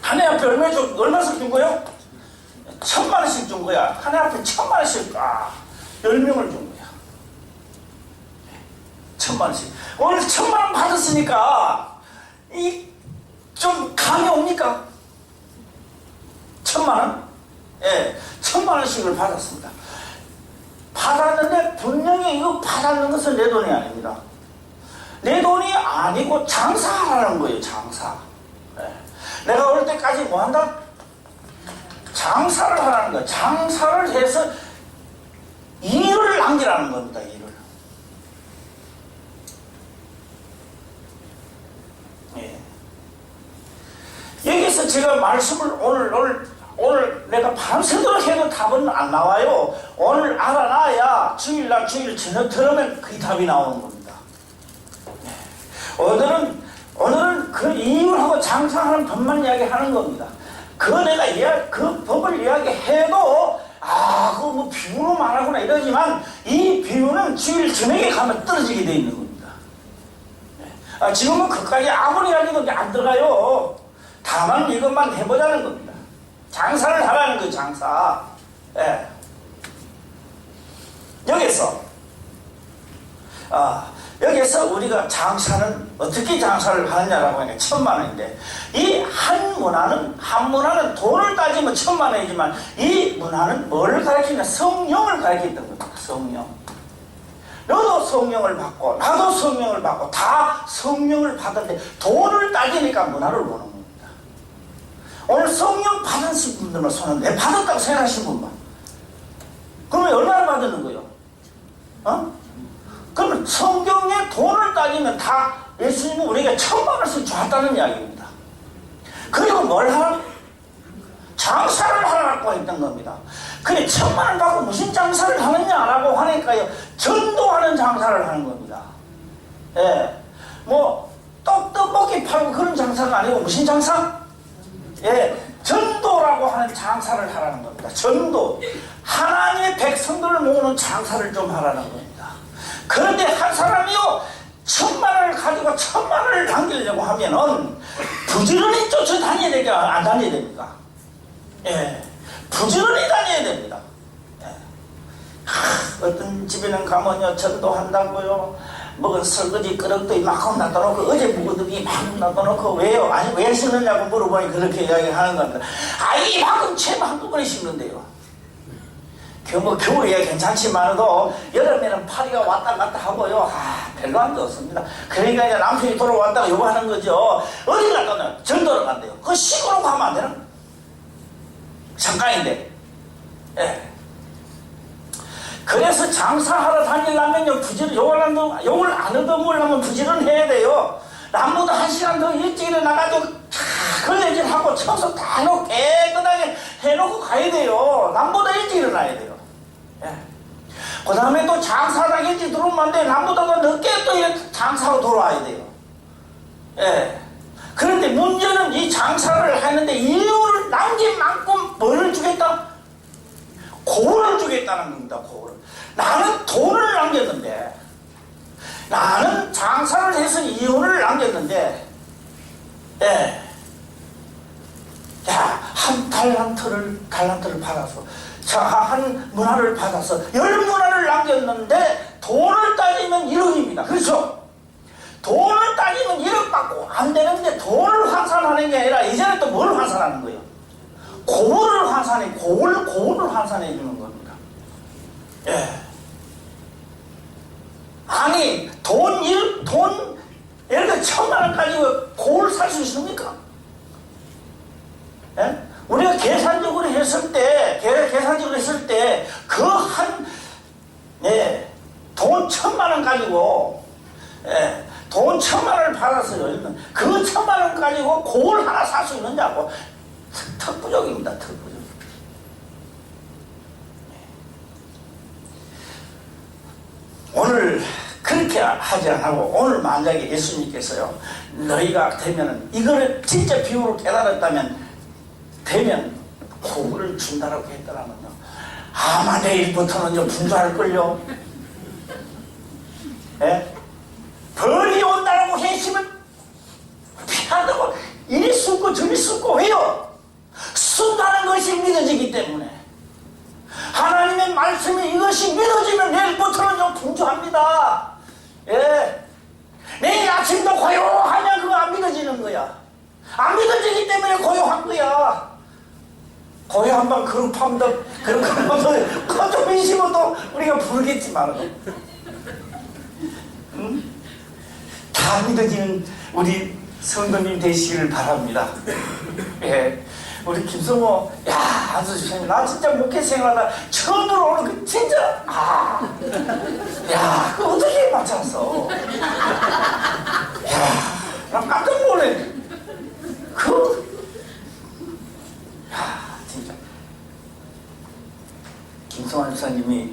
한 해 앞에 얼마씩 준 거예요? 1000만원씩 준 거야. 한 해 앞에 1000만원씩 10명을 준 거야. 1000만원씩. 오늘 1000만원 받았으니까 좀 감이 옵니까? 1000만원? 예, 1000만원씩을 받았습니다. 받았는데 분명히 이거 받았는 것은 내 돈이 아닙니다. 내 돈이 아니고 장사하라는 거예요. 장사. 네. 내가 올 때까지 뭐 한다? 장사를 하라는 거예요. 장사를 해서 일을 남기라는 겁니다. 일을. 예. 여기서 제가 말씀을 오늘 내가 밤새도록 해도 답은 안 나와요. 오늘 알아놔야 주일날 주일 저녁 들으면 그 답이 나오는 겁니다. 오늘은 그 이유하고 장사하는 법만 이야기하는 겁니다. 그 법을 이야기해도 그거 뭐 비유로 말하구나 이러지만 이 비유는 주일 저녁에 가면 떨어지게 돼 있는 겁니다. 지금은 그까지 아무리 이야기도 안 들어가요. 다만 이것만 해보자는 겁니다. 장사를 하라는 거예요. 장사. 예. 여기서 우리가 장사는 어떻게 장사를 하느냐라고 하니까 1000만원인데 이 한 문화는 돈을 따지면 1000만원이지만 이 문화는 뭘 가르치냐? 성령을 가르쳤던 겁니다. 성령. 너도 성령을 받고 나도 성령을 받고 다 성령을 받았는데 돈을 따지니까 문화를 보는 겁니다. 오늘 성령 받으신 분들만 손은 내 받았다고 생각하신 분만. 그러면 얼마나 받는 거예요? 그러면 성경에 돈을 따지면 다 예수님은 우리에게 1000만원씩 줬다는 이야기입니다. 그리고 뭘 하라고? 장사를 하라고 했던 겁니다. 근데 1000만원 받고 무슨 장사를 하느냐라고 하니까요, 전도하는 장사를 하는 겁니다. 예. 떡볶이 팔고 그런 장사가 아니고 무슨 장사? 예. 전도라고 하는 장사를 하라는 겁니다. 전도. 하나님의 백성들을 모으는 장사를 좀 하라는 겁니다. 그런데 한 사람이요, 1000만원을 가지고 1000만원을 남기려고 하면은 부지런히 쫓아다녀야 되니까 안 다녀야 됩니까? 예. 부지런히 다녀야 됩니다. 예. 어떤 집에는 가면요, 전도한다고요. 먹은 설거지 그릇도 이만큼 놔둬놓고 어제 묵은 이만큼 놔둬놓고 왜요? 아니 왜 쓰느냐고 물어보니 그렇게 이야기하는 겁니다. 이만큼 채무 한꺼번에 심는데요. 뭐 겨울에 괜찮지만도 여름에는 파리가 왔다 갔다 하고요. 별로 안 좋습니다. 그러니까 이제 남편이 돌아왔다가 요거 하는 거죠. 어디 갔다냐? 전도를 간대요. 그 시골로 가면 안 되나? 잠깐인데. 예. 그래서 장사하러 다니려면요, 요걸 안 얻어먹으려면 부지런해야 돼요. 남보다 1시간 더 일찍 일어나가지고 다 걸레질하고 청소 다 해놓고 깨끗하게 해놓고 가야 돼요. 남보다 일찍 일어나야 돼요. 예. 그 다음에 또 장사하다가 일찍 들어오면 안 돼요. 남보다 더 늦게 또 이렇게 장사하고 돌아와야 돼요. 예. 그런데 문제는 이 장사를 하는데 이유를 남긴 만큼 뭐를 주겠다? 고를 주겠다는 겁니다. 고를. 나는 돈을 남겼는데, 나는 장사를 해서 이윤을 남겼는데, 예. 야, 한 달란트를 받아서, 자, 한 문화를 받아서 10문화를 남겼는데, 돈을 따지면 1억입니다. 그렇죠? 돈을 따지면 1억 받고 안 되는데, 돈을 환산하는 게 아니라, 이제는 또 뭘 환산하는 거예요? 고을을 환산해, 고을을 환산해 주는 겁니다. 예. 아니, 예를 들어 1000만원 가지고 고을 살 수 있습니까? 예? 우리가 계산적으로 했을 때, 돈 1000만원 가지고, 예, 돈 1000만원을 받았어요. 그 1000만원 가지고 고을 하나 살 수 있느냐고. 턱부족입니다. 턱부족. 오늘 그렇게 하지 않고 오늘 만약에 예수님께서요, 너희가 되면은 이거를 진짜 비유로 깨달았다면 되면 고을을 준다라고 했더라면요, 아마 내일부터는 분주할걸요. 예? 벌이 온다라고 했으면 피하다고 이리 숨고 저리 숨고 왜요? 쓴다는 것이 믿어지기 때문에. 하나님의 말씀이 이것이 믿어지면 내일부터는 좀 분주합니다. 예. 내일 아침도 고요하면 그거 안 믿어지는 거야. 안 믿어지기 때문에 고요한 거야. 고요한 방 그룹함도 그런 것도 그것도 민심도 우리가 부르겠지만, 응? 다 믿어지는 우리 성도님 되시기를 바랍니다. 예. 우리 김성호, 야, 아주, 나 진짜 목회 생활하다 처음으로 오늘 그 진짜, 야, 그거 어떻게 맞췄어? 야, 나 깜짝 놀래. 야, 진짜. 김성환 집사님이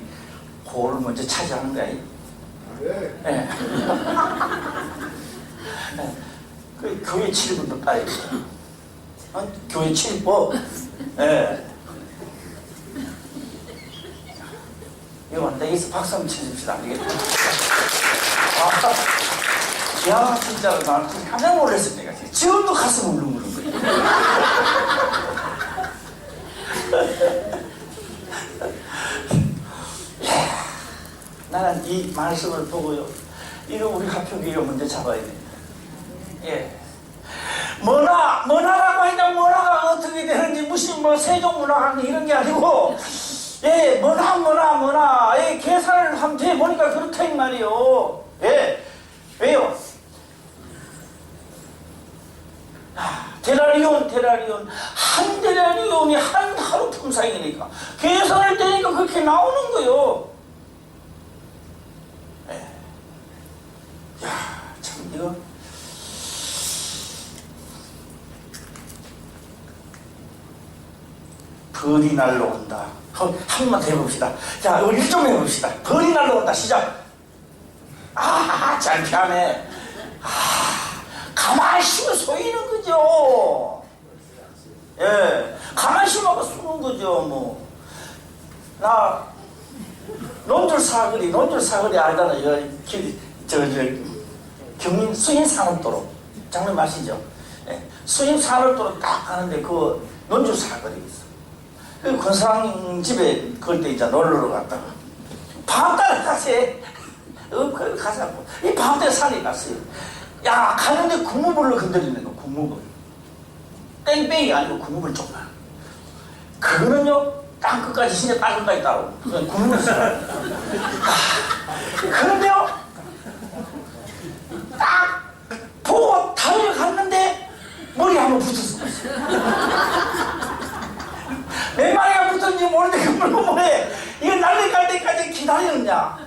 고를 먼저 차지하는 거야. 네. 예. 그 교회 출입도 따야 돼. 교회 출입법. 예. 이거 내기서 박수 한번 쳐줍시다. 안 되겠다. 야, 진짜 나 깜짝 놀랐어. 내가 지금도 가슴 울렁울렁 거야. 나는 이 말씀을 보고요, 이거 우리 화평교회가 먼저 잡아야 됩니다. 예. 문화라고 하니까 문화가 어떻게 되는지 무슨 뭐 세종문화관 이런 게 아니고, 예, 문화, 예, 계산을 한번 해보니까 그렇다 이 말이요. 예, 왜요? 데라리온 한 데라리온이 한 하루 품삯이니까 계산을 되니까 그렇게 나오는 거요. 예. 야, 참 이거. 벌이 날라온다. 한번만 더 해봅시다. 자, 우리 일 좀 해봅시다. 벌이 날라온다. 시작. 잘 피하네. 가만히 쉬면 쏘이는 거죠. 예, 가만히 쉬면 쏘는 거죠. 뭐, 나 논줄 사거리 알잖아요. 경인 수인산업도로 장르 마시죠. 예, 수인산업도로 딱 가는데 그 논줄 사거리 있어. 그 권사님 집에 그럴 때 있잖아, 놀러 갔다가 밤따라 가세. 그걸 가자고. 이 밤때 산에 갔어요. 야, 가는데 국무불을 건드리는 거, 국무불. 땡땡이 아니고 국무불 조그만. 그거는요, 땅끝까지 진짜 땅끝까지 따라오고 굶으면서 그런데요 딱 보고 달려갔는데 머리 한번 붙었어. 내 마리가 붙었는지 모르는데 그 물건에 이거 날려갈 때까지 기다렸냐,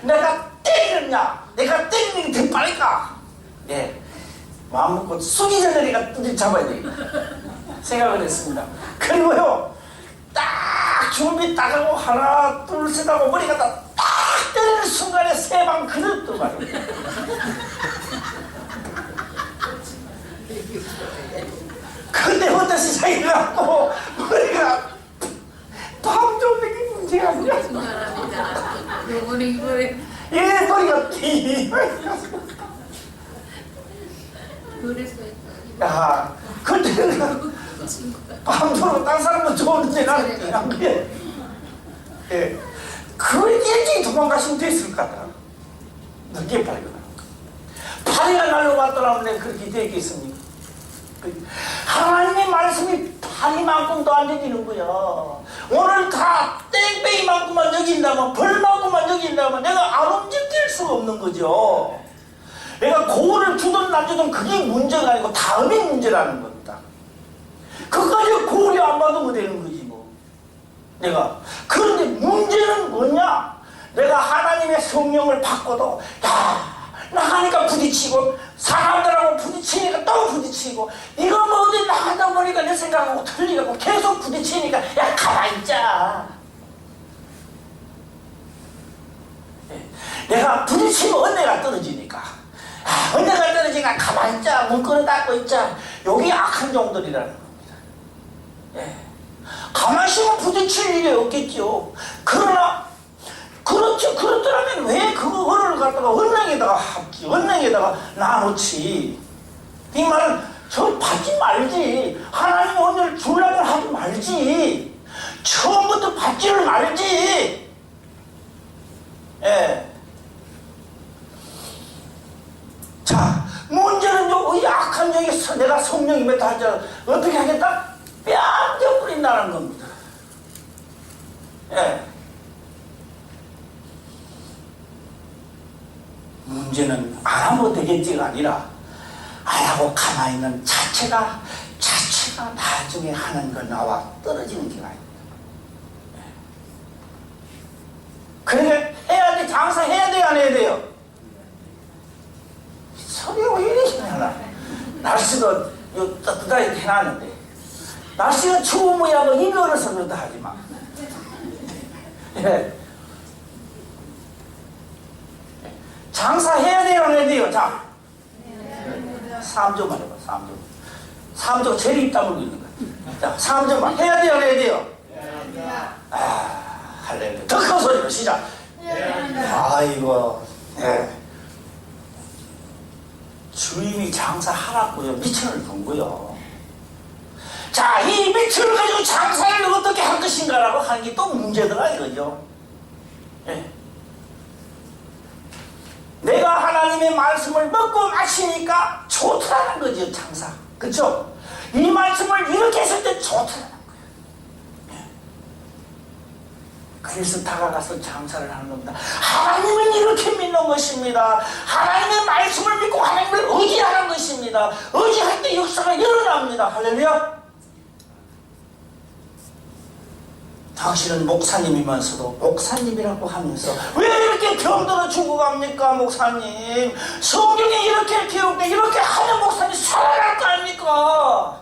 내가 때렸냐, 내가 때리는 게 더 빨리 가. 예, 마음 먹고 쏘기 전에 내가 뚜들 잡아야 되겠다 생각을 했습니다. 그리고요 딱 준비 딱 하고 하나 둘 셋 하고 머리가 딱 때리는 순간에 세 방 그늘 또 가요. 그때부터 시작이 나고 머리가 밤좀 되게 문제가 아니야. 요번에 이번에 예, 머리가 띠. 그랬어요. 야, 그때는 밤새로 딴 사람은 좋은데 나는 안 그래. 예, 그 일찍 도망가시면 됐을 것 같아. 늦게 발견하는 거. 파리가 날려왔더라면 내가 그렇게 되겠습니까? 하나님의 말씀이 파리만큼도 안 여기는 거야. 오늘 다 땡땡이만큼만 여긴다면, 벌만큼만 여긴다면 내가 안 움직일 수가 없는 거죠. 내가 고를 주든 안 주든 그게 문제가 아니고 다음이 문제라는 겁니다. 그까지 고를 안 받으면 되는 거지 뭐. 내가 그런데 문제는 뭐냐? 내가 하나님의 성령을 받고도 나가니까 부딪히고 사람들하고 부딪히니까 또 부딪히고 이거 뭐 어디 나가다 보니까 내 생각하고 틀리고 계속 부딪히니까 야 가만히 있자. 내가 부딪히면 은혜가 떨어지니까 은혜가 떨어지니까 가만히 있자. 문 끌어 닫고 있자. 여기 악한 종들이라는 겁니다. 예. 가만히 있으면 부딪힐 일이 없겠죠. 그러나 그렇죠. 그렇더라면 왜 그거를 갖다가 은행에다가 합지, 은행에다가 놔놓지. 이 말은 저 받지 말지. 하나님 은혜를 주려고 하지 말지. 처음부터 받지를 말지. 예. 자, 문제는요, 이 악한 영이 내가 성령이 맺다 하잖아. 어떻게 하겠다? 뺨져 뿌린다는 겁니다. 예. 문제는 안 하면 되겠지가 아니라 안 하고 가만히 있는 자체가 나중에 하는 거 나와 떨어지는 게 아닙니다. 그러니까 해야 돼. 장사해야 돼요, 안 해야 돼요? 소리가 왜 이렇게 하나? 날씨도 따뜻하게 해놨는데 날씨가 추우면 뭐 입이 얼어서 그렇다 하지 마. 예. 장사해야 돼요, 안 해야 돼요? 자, 3조만 해봐, 3조. 3조 제일 입 다물고 있는 거야. 자, 3조만 해야 돼요, 안 해야 돼요? 할렐루야. 더 큰 소리로 시작. 아이고, 예. 주인이 장사하라고요. 미천을 준 거요. 자, 이 미천을 가지고 장사를 어떻게 할 것인가라고 하는 게 또 문제더라 이거죠. 예. 내가 하나님의 말씀을 먹고 마시니까 좋더라는 거죠, 장사. 그쵸? 이 말씀을 이렇게 했을 때 좋더라는 거예요. 그래서 다가가서 장사를 하는 겁니다. 하나님은 이렇게 믿는 것입니다. 하나님의 말씀을 믿고 하나님을 의지하는 것입니다. 의지할 때 역사가 일어납니다. 할렐루야. 당신은 목사님이면서도 목사님이라고 하면서 왜 이렇게 병들어 죽어갑니까, 목사님? 성경에 이렇게 배우고 이렇게 하는 목사님 살아날 거 아닙니까?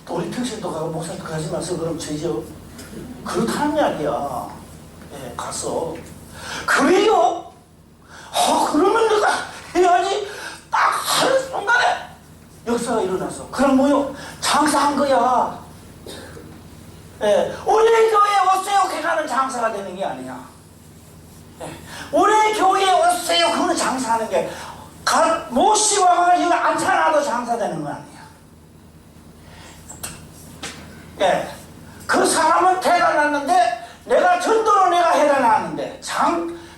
또 우리 평생도 가고 목사님도 가지 마서 그럼 죄죠. 그렇다는 이야기야. 예, 가서 그래요? 그러면 내가 해야지. 딱 하는 순간에 역사가 일어나서 그럼 뭐요? 장사한 거야. 예, 우리 교회에 오세요 그가는 장사가 되는 게 아니야. 예, 우리 교회에 오세요 그거는 장사하는 게 모시고 와가지고 앉혀놔도 장사되는 거 아니야. 예, 그 사람은 대단했는데 내가 전도로 내가 해달라는데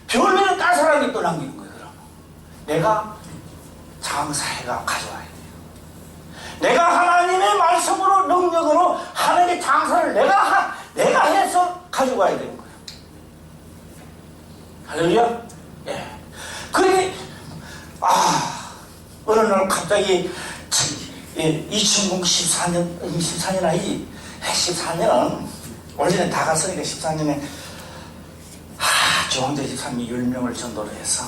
별명을 딴 사람이 또 남기는 거예요. 그럼 내가 장사해가 가져와야 돼요. 내가 하나님의 말씀으로 능력으로 하나님의 장사를 내가 해서 가져가야 되는 거예요. 할렐루야? 예. 그러니, 어느 날 갑자기 2014년 아니지. 14년은, 원래는 다 갔으니까 14년에, 조항대 집사님이 10명을 전도를 해서.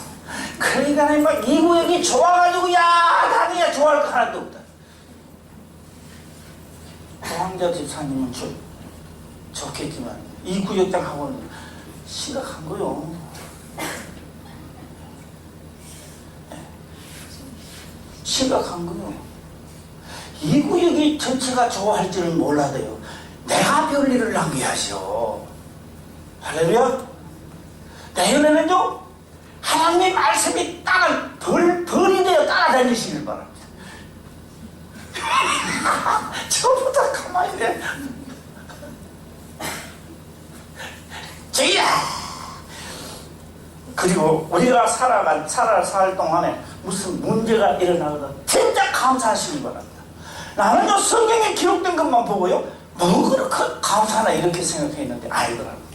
그러니까 막 이 구역이 좋아가지고, 나는 좋아할 거 하나도 없다. 조항대 집사님은 좋겠지만, 이 구역장하고는 심각한 거요. 심각한 거요. 이 구역이 전체가 좋아할 줄은 몰라도요. 내가 별일을 남겨야죠. 할렐루야? 내년에는요, 하나님의 말씀이 벌이 되어 따라다니시길 바랍니다. 전부 다 가만히 돼. 저기야! 그리고 우리가 살 동안에 무슨 문제가 일어나거든 진짜 감사하시기 바랍니다. 나는요, 성경에 기록된 것만 보고요, 뭐 그렇게 감사하나 이렇게 생각했는데 아니더라고요.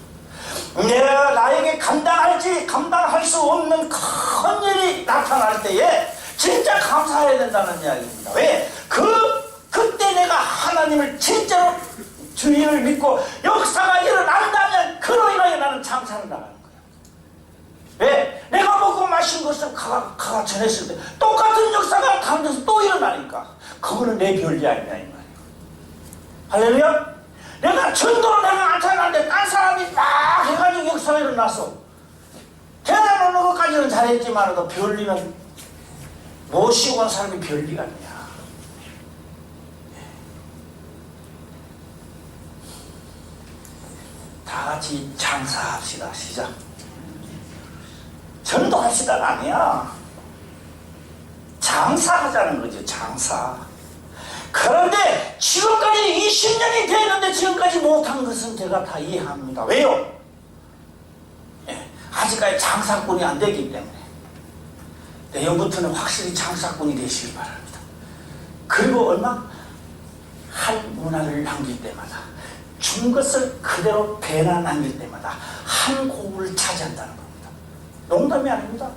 내가 나에게 감당할 수 없는 큰 일이 나타날 때에 진짜 감사해야 된다는 이야기입니다. 왜? 그때 내가 하나님을 진짜로 주님을 믿고 역사가 일어난다면 그로 인하여 나는 장사를 나가는 거예요. 왜? 내가 먹고 마신 것을 가가 전했을 때 똑같은 역사가 다른 데서 또 일어나니까 그거는 내 별이 아니냐 이 말이에요. 할렐루야? 내가 전도로 내가 나타났는데 딴 사람이 막 해가지고 역사가 일어났어. 대단한 어느 것까지는 잘했지만 별리는 모시고 온 사람이 별리가 아니야. 다 같이 장사합시다. 시작. 전도합시다가 아니야. 장사하자는 거죠. 장사. 그런데 지금까지 20년이 됐는데 지금까지 못한 것은 제가 다 이해합니다. 왜요? 아직까지 장사꾼이 안 되기 때문에 내년부터는 확실히 장사꾼이 되시길 바랍니다. 그리고 한 문화를 남길 때마다 준 것을 그대로 배나 남길 때마다 한 고을 차지한다는 겁니다. 농담이 아닙니다.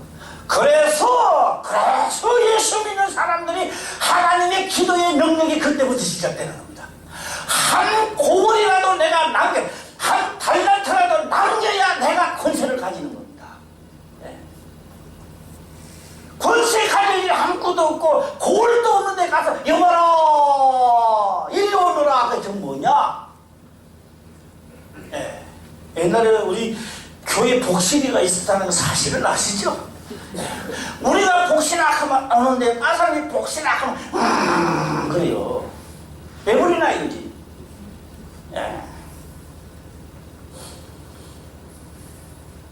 그래서 예수 믿는 사람들이 하나님의 기도의 능력이 그때부터 시작되는 겁니다. 한 고을이라도 내가 한 달란트라도 남겨야 내가 권세를 가지는 겁니다. 네. 권세 가질 일 아무것도 없고 고을도 없는데 가서 여봐라 이리 오너라 그게 전 뭐냐? 네. 옛날에 우리 교회 복실이가 있었다는 거 사실을 아시죠? 우리가 복신학하면 오는데 딴 사람이 복신학하면 그래요. 왜 그러나 이거지. 예.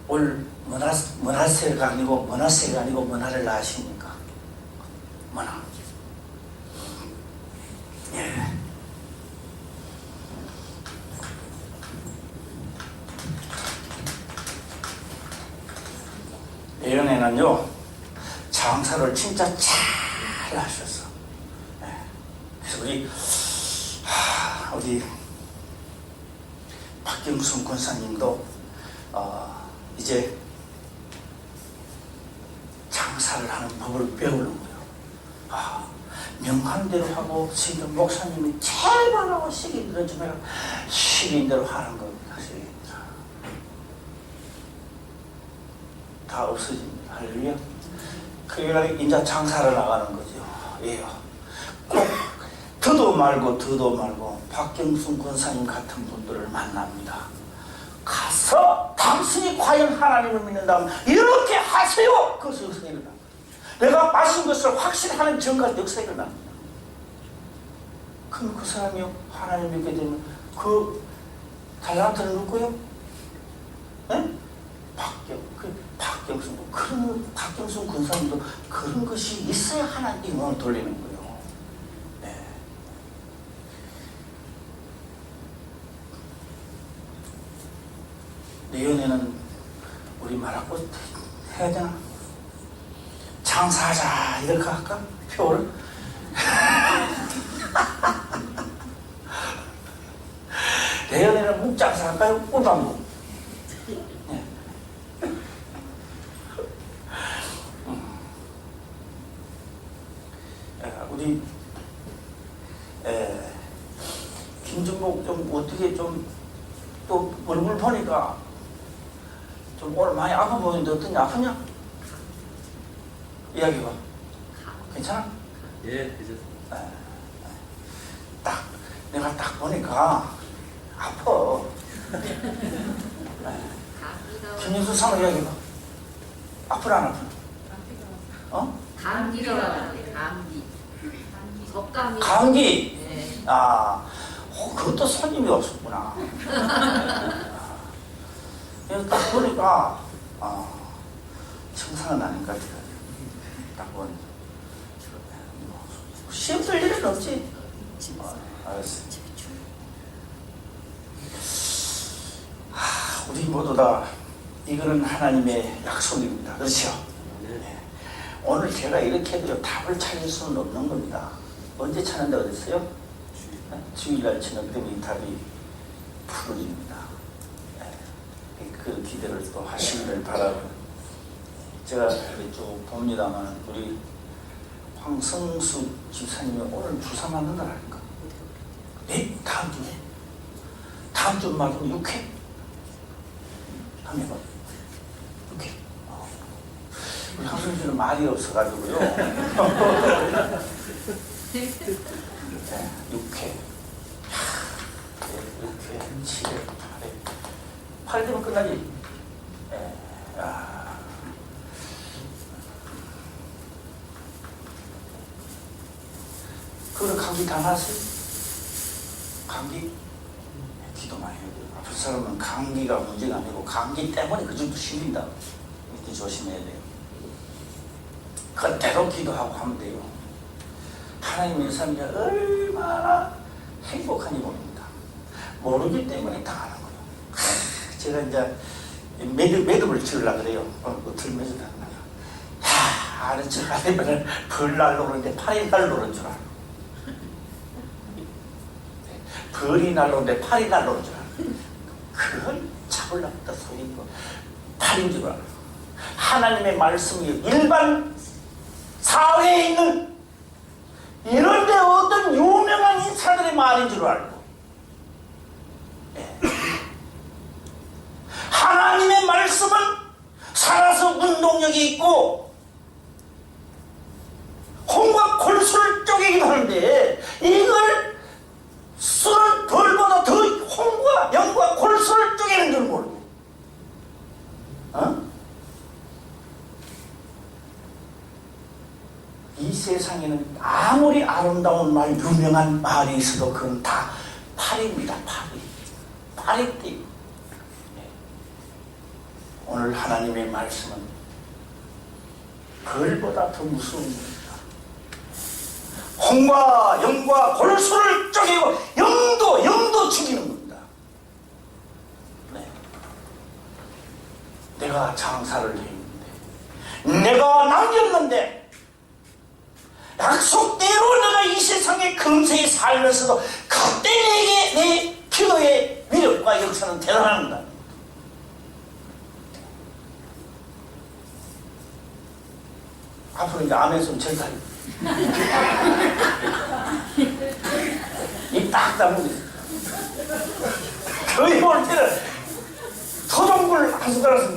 올 문화세가 아니고 문화를 낳으시니까 문화. 예. 예전에는요, 장사를 진짜 잘 하셨어. 그래서 우리 박경순 권사님도 이제 장사를 하는 법을 배우는 거예요. 명한대로 하고 지금 목사님이 제발 하고 시기 들어주면 시기대로 하는 겁니다. 시기대로. 다 없어집니다. 할렐루야. 그러니까 이제 장사를 나가는 거죠. 예요. 꼭 더도 말고 박경순 권사님 같은 분들을 만납니다. 가서 당신이 과연 하나님을 믿는다면 이렇게 하세요. 그것이 역사가 일어납니다. 내가 마신 것을 확실하는 전까지 역사가 일어납니다. 그럼 그 사람이 하나님 믿게 되면 그 달란트는 누구요? 네? 박경순 권사님도 그런 것이 있어야 하나님께 영광을 돌리는 거예요. 네. 내년에는 우리 말하고 해야 되나? 장사하자 이렇게 할까? 표를? 내년에는 꿀장사 할까요? 꿀방구. 네. 우리 김준복 좀 어떻게 좀 또 얼굴 보니까 좀 오늘 많이 아파 보이는데 어떠냐? 아프냐? 이야기해봐. 괜찮아? 예, 괜찮습니다. 딱 내가 딱 보니까 아파. 김윤수 상호 이야기해봐. 아프나 안 아프나? 어? 감기가 왔는데 감기. 덕감이. 감기. 네. 그것도 손님이 없었구나. 그래서 딱 보니까 청산은 아닌 것 같아. 딱 보니 시험 쓸 일은 없지. 알았어. 우리 모두 다 이거는 하나님의 약속입니다. 그렇죠? 네. 오늘 제가 이렇게 해도 답을 찾을 수는 없는 겁니다. 언제 찾는데 어딨어요? 주일날 치는 때문에 이 답이 풀어집니다. 그 기대를 또 하시기를 바라고. 제가 이렇게 쭉 봅니다만 우리 황성수 집사님이 오늘 주사 맞는 날 아닌가? 네? 다음 주에? 다음 주 맞으면 6회? 한번 해봐. 6회. 우리 황성수는 말이 없어가지고요. 네, 6회. 6회, 7회, 8회. 8회 되면 끝나지? 네. 그거는 감기 다 나았어요? 감기? 기도 많이 해야 돼요. 아픈 사람은 감기가 문제가 아니고 감기 때문에 그 정도 심린다. 이렇게 조심해야 돼요. 그대로 기도하고 하면 돼요. 하나님의 삶이 얼마나 행복한지 모릅니다. 모르기 때문에 당하는 거예요. 제가 이제 매듭을 지으려고 그래요. 어틀 매듭을 하는 거예요. 아는 척 하려면 벌 날로 오는데 팔이 날로 오는 줄 알고. 벌이 날로오는데 팔이 날로오는 줄 알고. 그걸 잡으려고 했다 소리 있고 팔인 줄 알고. 하나님의 말씀이 일반 사회에 있는 이런데 어떤 유명한 인사들의 말인 줄 알고. 네. 하나님의 말씀은 살아서 운동력이 있고 홍과 골수를 쪼개기도 하는데 이걸 쓰는 벌보다 더 홍과 영과 골수를 쪼개는 줄 모르고. 이 세상에는 아무리 아름다운 말, 유명한 말이 있어도 그건 다 팔입니다. 팔이띠. 네. 오늘 하나님의 말씀은 벌보다 더 무서운 겁니다. 홍과 영과 골수를 쪼개고 영도 죽이는 겁니다. 네. 내가 장사를 했는데 내가 남겼는데 약속대로 내가 이 세상에 금세히 살면서도 그때 내게 내 기도의 위력과 역사는 대단합니다. 앞으로 이제 아멘송 전사해. 입딱 다물고 거의 볼 때는 토종굴 한 숟가락씩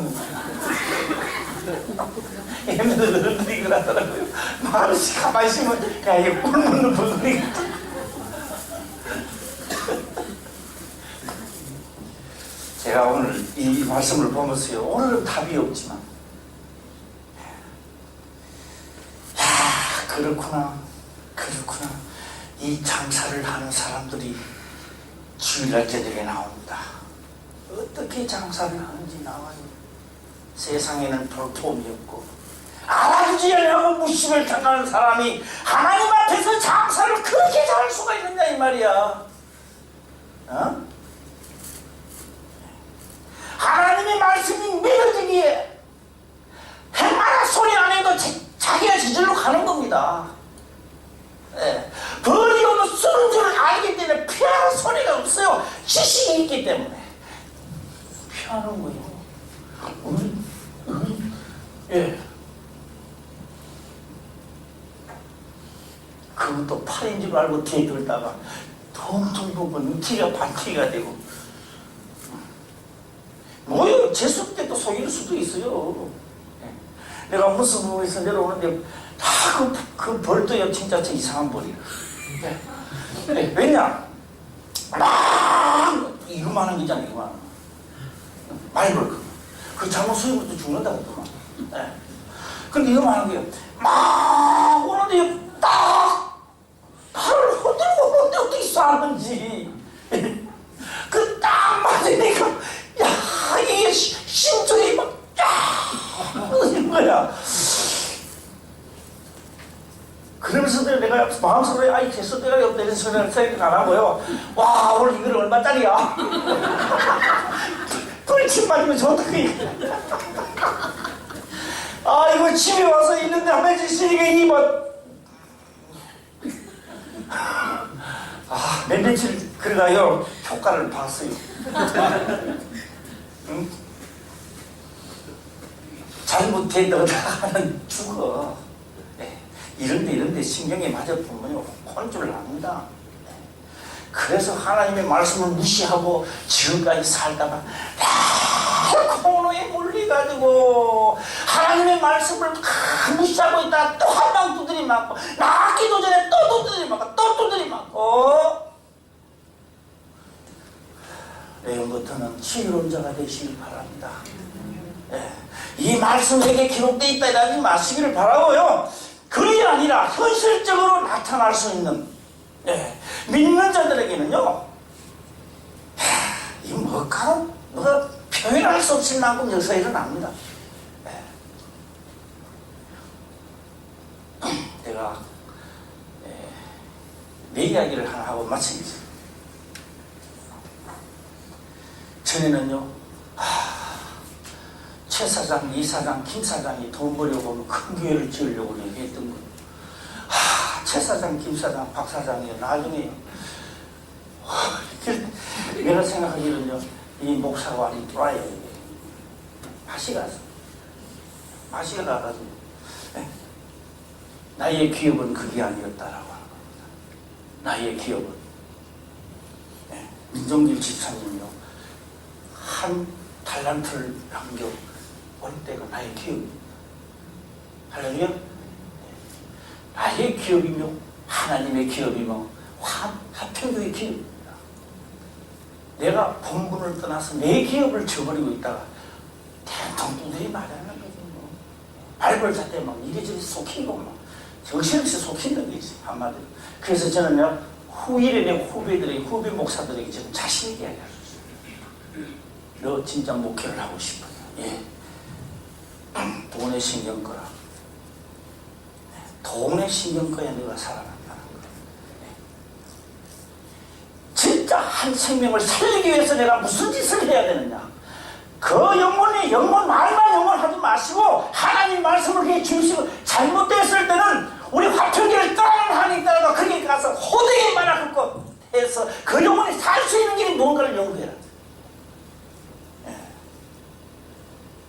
먹고 얘네들 어른들이 그러더라고요. 마르시 가만히 있으면 야 이게 꿀 먹는 버섯이 제가 오늘 이 말씀을 보면서요, 오늘은 답이 없지만 그렇구나 이 장사를 하는 사람들이 주일날 저녁에 나옵니다. 어떻게 장사를 하는지 나와요. 세상에는 볼품이 없고 알아주지 않으려고 무식을 당하는 사람이 하나님 앞에서 장사를 그렇게 잘할 수가 있느냐 이 말이야. 하나님의 말씀이 믿어지기에 행마나 소리 안 해도 자기가 저절로 가는 겁니다. 네. 벌이 오면 쓰는 줄 알기 때문에 피하는 소리가 없어요. 지식이 있기 때문에. 피하는 거예요. 예. 그것도 팔인 줄 알고 뒤에 들다가 엄청 보면 티가 반티가 되고. 뭐요? 재수 때도 속일 수도 있어요. 예. 내가 무슨 부분에서 내려오는데 다 그 벌도요, 진짜 저 이상한 벌이야. 예. 예. 왜냐? 막 이거만한 거잖아, 이거만. 말벌 그 잘못 수입으로 죽는다고 그만. 예. 근데 이거만한 거예요. 막 오는데 딱 팔을 흔들고 어떻게 쐈는지. 그 딱 맞으니까 야 이게 심장이 막 이런 거야. 그러면서도 내가 마음속으로 아이 개수 때가 없다 이런 소리를 생각 안 하고요. 와 오늘 이거는 얼마짜리야? 꿀침 맞으면 좋다니. 아 이거 집에 와서 있는데 한 번씩 쓰니까 이뭐 몇 며칠 그러다요 효과를 봤어요. 응? 잘못했다가는 죽어. 네. 이런데 신경이 맞아보면요 혼쭐을 납니다. 네. 그래서 하나님의 말씀을 무시하고 지금까지 살다가 코너에 몰려가지고 하나님의 말씀을 무시하고 있다가 또 한 방 두드리 맞고 낫기도 전에 또 두드리 맞고 또 두드리 맞고. 내일부터는 치유론자가 되시길 바랍니다. 네. 이 말씀에게 기록되어 있다 이러지 마시기를 바라고요. 그게 아니라 현실적으로 나타날 수 있는 믿는 자들에게는요 이 뭐가 표현할 수 없을 만큼 역사가 일어납니다. 내가 내 이야기를 하나 하고 마치겠습니다. 전에는요 최 사장, 이 사장, 김 사장이 돈 벌려고 하면 큰 교회를 지으려고 얘기했던 거예요. 최 사장, 김 사장, 박 사장이요 나중에 내가 생각하기로는요 이 목사가 완전히 돌아야 돼. 맛이 나가지고 나의 기업은 그게 아니었다라고 하는 겁니다. 나의 기업은 민정길 집사님이요 한 달란트를 남겨 올 때가 나의 기업입니다. 할렐루야. 나의 기업이며 하나님의 기업이며 화평교의 기업입니다. 내가 본분을 떠나서 내 기업을 저버리고 있다가 대통령 두드리 맞아는 거지 뭐. 발벌자 때 막 이리저리 속이고 막 정신없이 속이는 게 있어요 한마디로. 그래서 저는요 후일에 내 후배 목사들에게 지금 자신 있게 이야기하셨어요. 너 진짜 목회를 하고 싶어요. 예. 돈에 신경 꺼라. 돈에 신경 꺼야 너가 살아난다는 거예요. 진짜 한 생명을 살리기 위해서 내가 무슨 짓을 해야 되느냐. 그 영혼 말만 영혼하지 마시고 하나님 말씀을 그렇게 주시고 잘못됐을 때는 우리 화평기를 떠나는 하나님 따라가 거기 가서 호되게 말할 것 해서 그 영혼이 살 수 있는 길이 뭔가를 연구해라.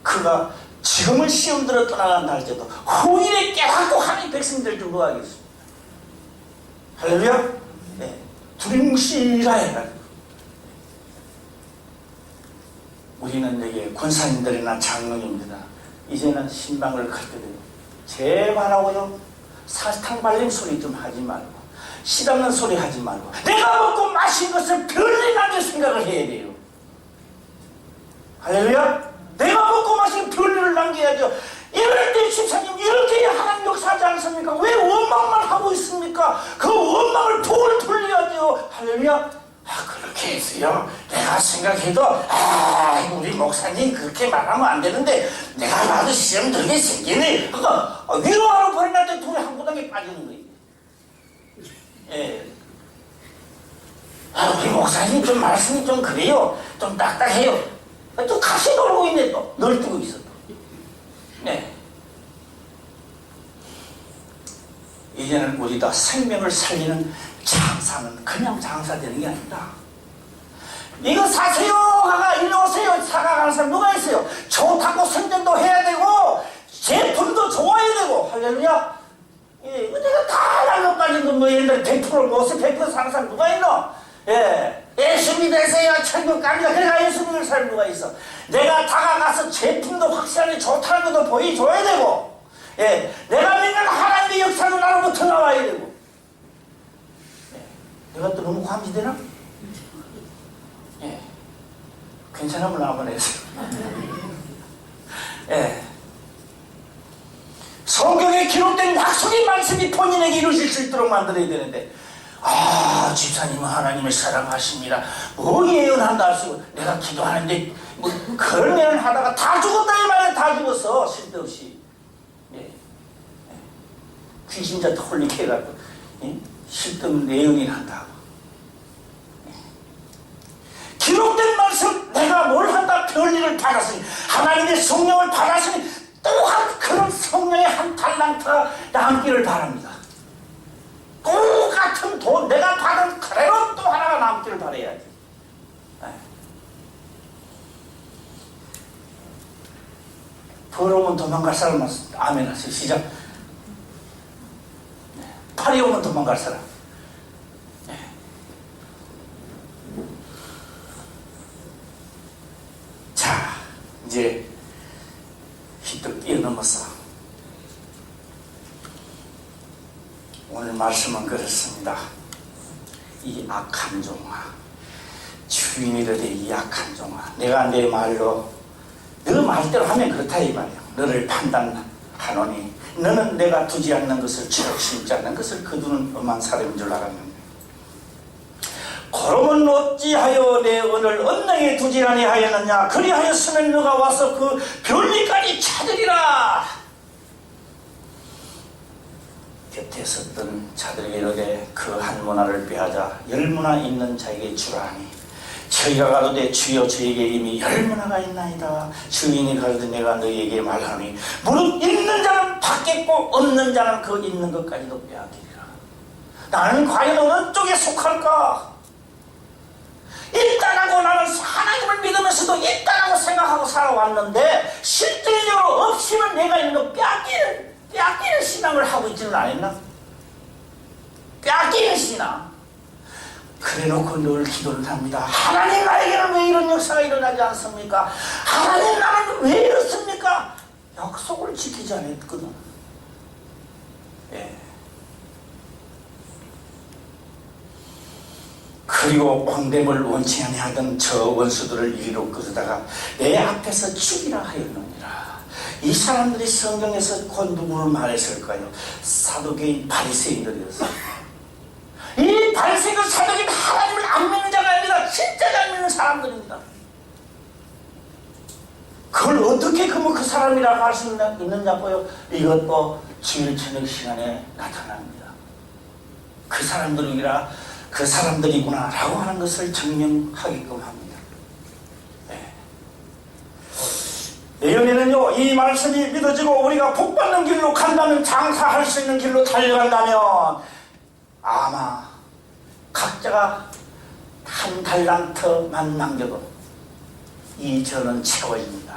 그가 지금은 시험 들어 떠나간다 할지라도 후일에 깨닫고 하나님 백성들 들고 가겠습니다. 할렐루야. 네. 두리뭉실이라 해가지고 우리는 여기 권사님들이나 장로님들이나 이제는 신방을 갈 때도 제발하고요 사탕 발림 소리 좀 하지 말고 실없는 소리 하지 말고 내가 먹고 마신 것을 별일나게 생각을 해야 돼요. 할렐루야. 내가 먹고 마신 별일을 남겨야죠. 이럴 때 집사님 이렇게 하나님 역사하지 않습니까? 왜 원망만 하고 있습니까? 그 원망을 복을 돌려야죠. 할렐루야. 그렇게 해서요 내가 생각해도 우리 목사님 그렇게 말하면 안 되는데 내가 봐도 시험 들게 생기네. 위로하러 버려날 때 둘이 한 구덩이에 빠지는 거예요. 예. 우리 목사님 좀 말씀이 좀 그래요. 좀 딱딱해요. 또 같이 놀고 있네. 또 널뛰고 있어. 네. 이제는 우리가 생명을 살리는 장사는 그냥 장사되는 게 아니다. 이거 사세요 하가 일로 오세요 사가 가는 사람 누가 있어요? 좋다고 선전도 해야 되고 제품도 좋아야 되고. 할렐루야. 예, 내가 다 날로까지도 뭐 옛날에 100% 못해 100% 사는 사람 누가 있노? 예, 예수 믿으세요 천국 갑니다. 그래가 예수 믿을 사람 누가 있어? 내가 다가가서 제품도 확실하게 좋다는 것도 보여줘야 되고, 예, 내가 믿는 하나님의 역사도 나로부터 나와야 되고. 예, 내가 또 너무 감지되나? 예, 괜찮으면 한번 해서. 예. 성경에 기록된 약속의 말씀이 본인에게 이루어질 수 있도록 만들어야 되는데, 집사님은 하나님을 사랑하십니다. 뭐 예언한다 하시고, 내가 기도하는데 뭐 그런 예언 하다가 다 죽었다 이 말이야. 다 죽었어. 쓸데없이. 예. 귀신자 홀리게 해갖고, 예? 쓸데없는 예언이 한다고. 예. 기록된 말씀, 내가 뭘 한다 별일을 받았으니, 하나님의 성령을 받았으니 또한 그런 성령의 한 달란트가 남기를 바랍니다. 똑같은 돈 내가 받은 그대로 또 하나가 남기를 바라야지. 더러우면 도망갈 사람은 아멘 하세요. 시작. 팔이 오면 도망갈 사람. 자, 이제 휘떡 뛰어넘었어. 오늘 말씀은 그렇습니다. 이 악한 종아, 주인이 이르되 이 악한 종아, 내가 내 말로 너 말대로 하면 그렇다 이 말이야. 너를 판단하노니 너는 내가 두지 않는 것을 치러 심지 않는 것을 거두는 엄한 사람인 줄 알았는데, 그러면 어찌하여 내 언을 언능에 두지 아니하였느냐? 그리하였으면 너가 와서 그 별리까지 찾으리라. 곁에 섰던 자들에게 이르되 그 한 문화를 빼앗아 10문화 있는 자에게 주라니, 저희가 가로되 주여 저에게 이미 10문화가 있나이다. 주인이 가로되 내가 너희에게 말하니 무릇 있는 자는 받겠고 없는 자는 그 있는 것까지도 빼앗기리라. 나는 과연 어느 쪽에 속할까? 있다라고 나는 하나님을 믿으면서도 있다라고 생각하고 살아왔는데, 실질적으로 없이는 내가 있는 거 빼앗기는 신앙을 하고 있지는 않았나? 빼앗기는 신앙. 그래놓고 늘 기도를 합니다. 하나님, 나에게는 왜 이런 역사가 일어나지 않습니까? 하나님, 나는 왜 이렇습니까? 약속을 지키지 않았거든. 예. 그리고 꼰대을 원치 아니하던 저 원수들을 이리로 끌어다가 내 앞에서 죽이라 하였느니라. 이 사람들이 성경에서 곧 누구를 말했을까요? 사두개인 바리새인들이었어요. 이 바리새인들 사두개인 하나님을 안 믿는 자가 아니라 진짜 잘 믿는 사람들입니다. 그걸 어떻게 그 사람이라고 할 수 있느냐고요? 이것도 주일 저녁 시간에 나타납니다. 그 사람들이라 그 사람들이구나 라고 하는 것을 증명하게끔 합니다. 내년에는요, 이 말씀이 믿어지고 우리가 복받는 길로 간다면, 장사할 수 있는 길로 달려간다면 아마 각자가 한 달란트만 남겨도 이 전은 채워집니다.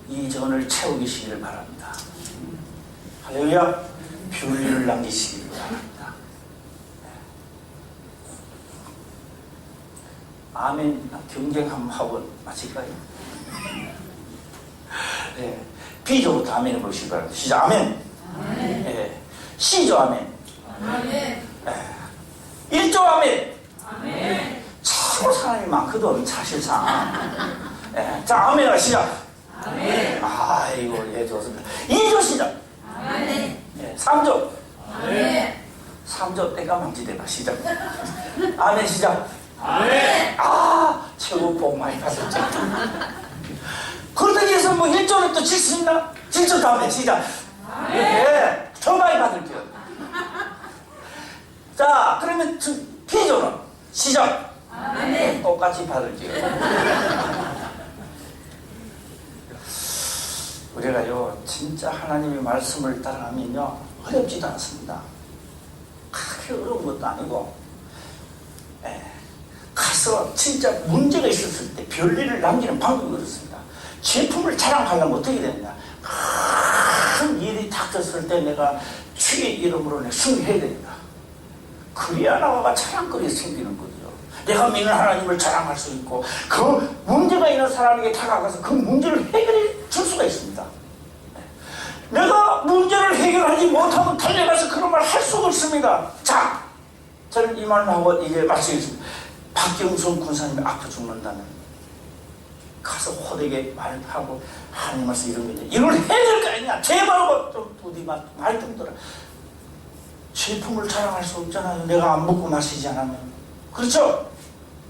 이 전을 채우시기를 바랍니다. 할렐루야. 뷰리를 남기시기를 바랍니다. 아멘. 경쟁 한번 하고 마칠까요? 네. B조부터 아멘 해보시기 바랍니다. 시작. 아멘. 아멘. 네. C조 아멘. 아멘. 네. 1조 아멘. 아멘. 참 사람이 많거든 사실상. 네. 자, 아멘을 시작. 아멘. 아이고, 예, 좋습니다. 2조 시작. 아멘. 네. 3조. 아멘. 3조 때가 망치대봐. 시작. 아멘. 시작. 아멘. 최고 복 많이 받았죠. 그렇다고 해서 뭐 1조는 또 질 수 있나? 7조 다음에 시작. 아멘. 예, 더 많이 받을게요. 자, 그러면 P조는 시작. 아멘. 똑같이 받을게요. 우리가요, 진짜 하나님의 말씀을 따라하면요, 어렵지도 않습니다. 그렇게 어려운 것도 아니고, 예. 가서 진짜 문제가 있었을 때 별일을 남기는 방법이 그렇습니다. 제품을 자랑하려면 어떻게 되느냐. 큰 일이 닥쳤을 때 내가 주의 이름으로 내가 승리해야 됩니다. 그래야 나와가 자랑거리가 생기는 거죠. 내가 믿는 하나님을 자랑할 수 있고 그 문제가 있는 사람에게 다가가서 그 문제를 해결해 줄 수가 있습니다. 내가 문제를 해결하지 못하면 달려가서 그런 말 할 수가 없습니다. 자, 저는 이 말하고 이제 마치겠습니다. 박경순 군사님이 아파 죽는다면 가서 호되게 말하고 하나님 말씀 이런 게 이걸 해야 될 거 아니냐. 제발 좀 부디 말 좀 들어. 제품을 자랑할 수 없잖아요. 내가 안 먹고 마시지 않으면. 그렇죠?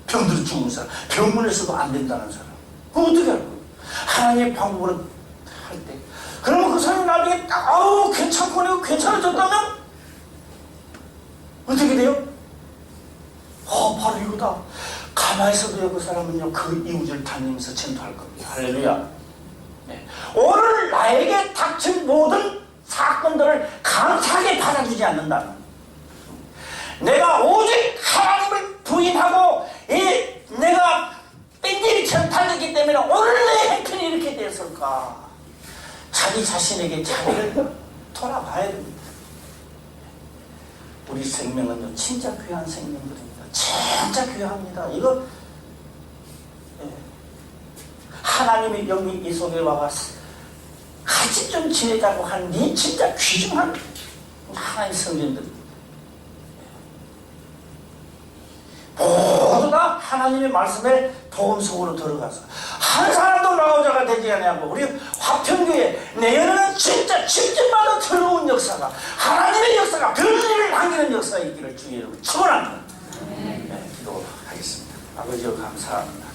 병들어 죽은 사람, 병문에서도 안 된다는 사람. 그럼 어떻게 할 거예요? 하나님의 방법으로 할 때. 그러면 그 사람이 나중에 아우 괜찮고 내가 괜찮아졌다면 어떻게 돼요? 바로 이거다. 가만히 있어도요, 그 사람은요, 그 이웃을 다니면서 전도할 겁니다. 할렐루야. 네. 오늘 나에게 닥친 모든 사건들을 감사하게 받아주지 않는다는. 내가 오직 하나님을 부인하고, 내가 뺀질이처럼 달렸기 때문에 오늘 내 행편이 이렇게 됐을까? 자기 자신에게 자기를 돌아봐야 됩니다. 우리 생명은요, 진짜 귀한 생명들입니다. 진짜 귀합니다. 이거 하나님의 영이 이 속에 와서 같이 좀 지내자고 하는 이 진짜 귀중한 하나님의 성전들입니다. 모두 다 하나님의 말씀에 도움 속으로 들어가서 한 사람도 나오자가 되지 않냐고. 우리 화평교회 내년에는 진짜 집집마다 들어온 역사가 하나님의 역사가 별일을 남기는 역사가 있기를 주의 이름으로 축원합니다. 네, 기도하겠습니다. 아버지여 감사합니다.